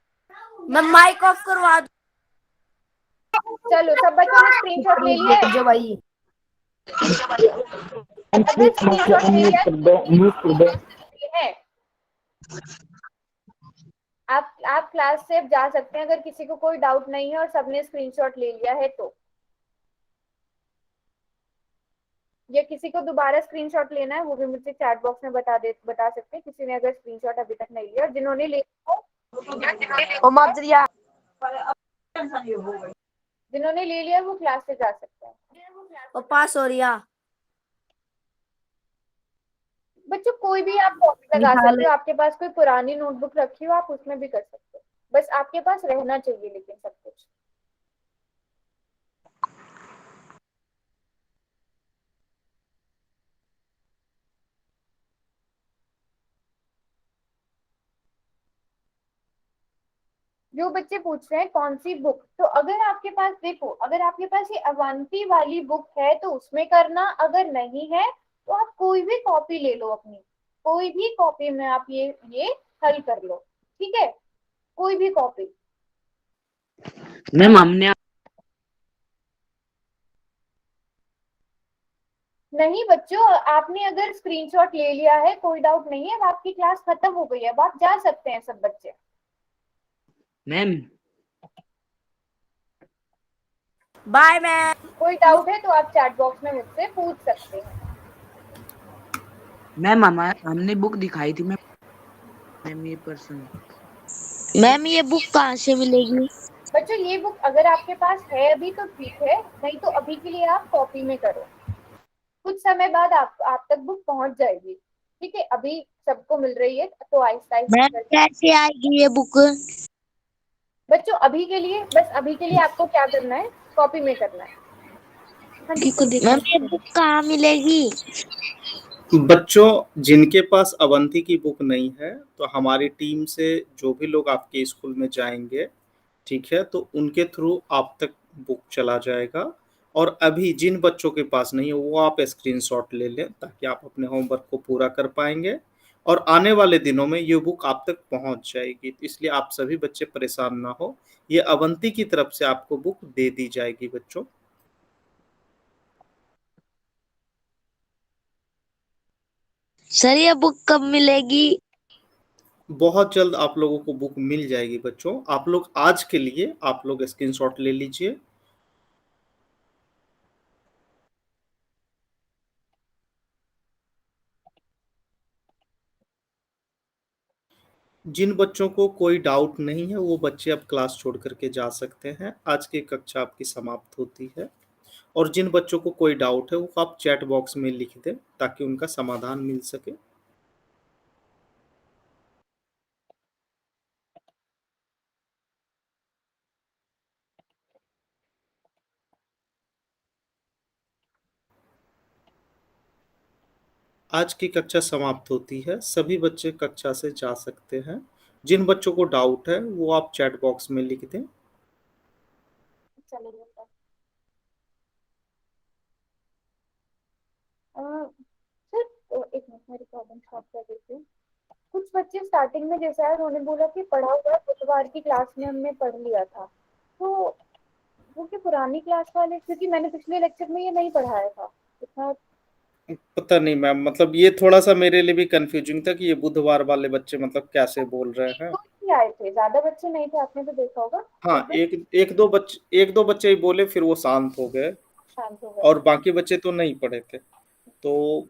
मैं माइक ऑफ करवा चलो, सब बच्चों ने स्क्रीनशॉट ले लिया है? दो भाई। अगर स्क्रीनशॉट ले लिया है म्यूट कर दो, म्यूट कर दो। है, आप क्लास से अब जा सकते हैं अगर किसी को कोई डाउट नहीं है और सबने स्क्रीनशॉट ले लिया है तो। या किसी को दोबारा स्क्रीनशॉट लेना है वो भी मुझे चैट बॉक्स में बता सकते हैं, किसी ने अगर स्क्रीनशॉट अभी तक नहीं लिया, और जिन्होंने ले लिया ओ माजरिया। टेंशन ये हो गई। जिन्होंने ले लिया वो क्लास से जा सकते हैं। और पास हो रिया बच्चों कोई भी आप कॉपी लगा निकाल सकते हो, आपके पास कोई पुरानी नोटबुक रखी हो आप उसमें भी कर सकते हो, बस आपके पास रहना चाहिए लेकिन सब कुछ। जो बच्चे पूछ रहे हैं कौन सी बुक, तो अगर आपके पास देखो, अगर आपके पास ये अवंती वाली बुक है तो उसमें करना, अगर नहीं है तो आप कोई भी कॉपी ले लो अपनी, कोई भी कॉपी में आप ये हल कर लो, ठीक है, कोई भी कॉपी। मैम हमने नहीं बच्चों, आपने अगर स्क्रीनशॉट ले लिया है कोई डाउट नहीं है, अब आपकी क्लास खत्म हो गई है, अब आप जा सकते हैं सब बच्चे। Ma'am bye ma'am. कोई डाउट है तो आप चैट बॉक्स में मुझसे पूछ सकते हैं। मैम हमने बुक दिखाई थी मैम ये पर्सन। मैम ये बुक कहाँ से मिलेगी? बच्चों ये बुक अगर आपके पास है अभी तो ठीक है, नहीं तो अभी के लिए आप कॉपी में करो, कुछ समय बाद आप तक बुक पहुंच जाएगी, ठीक है, अभी सबको मिल रही है तो आहिस्ता आहिस्ता मैम करके। कैसे आएगी ये बुक? बच्चों अभी के लिए, बस अभी के लिए आपको क्या करना है, कॉपी में करना है। हाँ जी मैम ये बुक कहाँ मिलेगी? बच्चों जिनके पास अवंती की बुक नहीं है तो हमारी टीम से जो भी लोग आपके स्कूल में जाएंगे, ठीक है, तो उनके थ्रू आप तक बुक चला जाएगा। और अभी जिन बच्चों के पास नहीं है वो आप स्क्रीनशॉट ले लें ताकि आप अपने होमवर्क को पूरा कर पाएंगे, और आने वाले दिनों में ये बुक आप तक पहुंच जाएगी। इसलिए आप सभी बच्चे परेशान ना हो, ये अवंती की तरफ से आपको बुक दे दी जाएगी बच्चों। सर ये बुक कब मिलेगी? बहुत जल्द आप लोगों को बुक मिल जाएगी बच्चों। आप लोग आज के लिए आप लोग स्क्रीनशॉट ले लीजिए। जिन बच्चों को कोई डाउट नहीं है वो बच्चे अब क्लास छोड़ करके जा सकते हैं, आज की कक्षा आपकी समाप्त होती है। और जिन बच्चों को कोई डाउट है वो आप चैट बॉक्स में लिख दें ताकि उनका समाधान मिल सके। आज की कक्षा समाप्त होती है, सभी बच्चे कक्षा से जा सकते हैं। जिन बच्चों को डाउट है वो आप चैट बॉक्स में लिख दें। चलिए सर, एक मिनट मैं रिकॉर्डिंग स्टॉप कर देती हूँ। कुछ बच्चे स्टार्टिंग में जैसा है उन्होंने बोला कि पढ़ा हुआ है, बुधवार की क्लास में हमने पढ़ लिया था, तो वो की पुरानी क्लास वाले, क्योंकि मैंने पिछले लेक्चर में ये नहीं पढ़ाया था इतना। पता नहीं मैम, मतलब ये थोड़ा सा मेरे लिए भी कंफ्यूजिंग था कि ये बुधवार वाले बच्चे मतलब कैसे बोल रहे हैं। तो ही आए थे, ज्यादा बच्चे नहीं थे, आपने तो देखा होगा। हाँ, एक दो बच्चे ही बोले, फिर वो शांत हो गए शांत हो गए। और बाकी बच्चे तो नहीं पढ़े थे। तो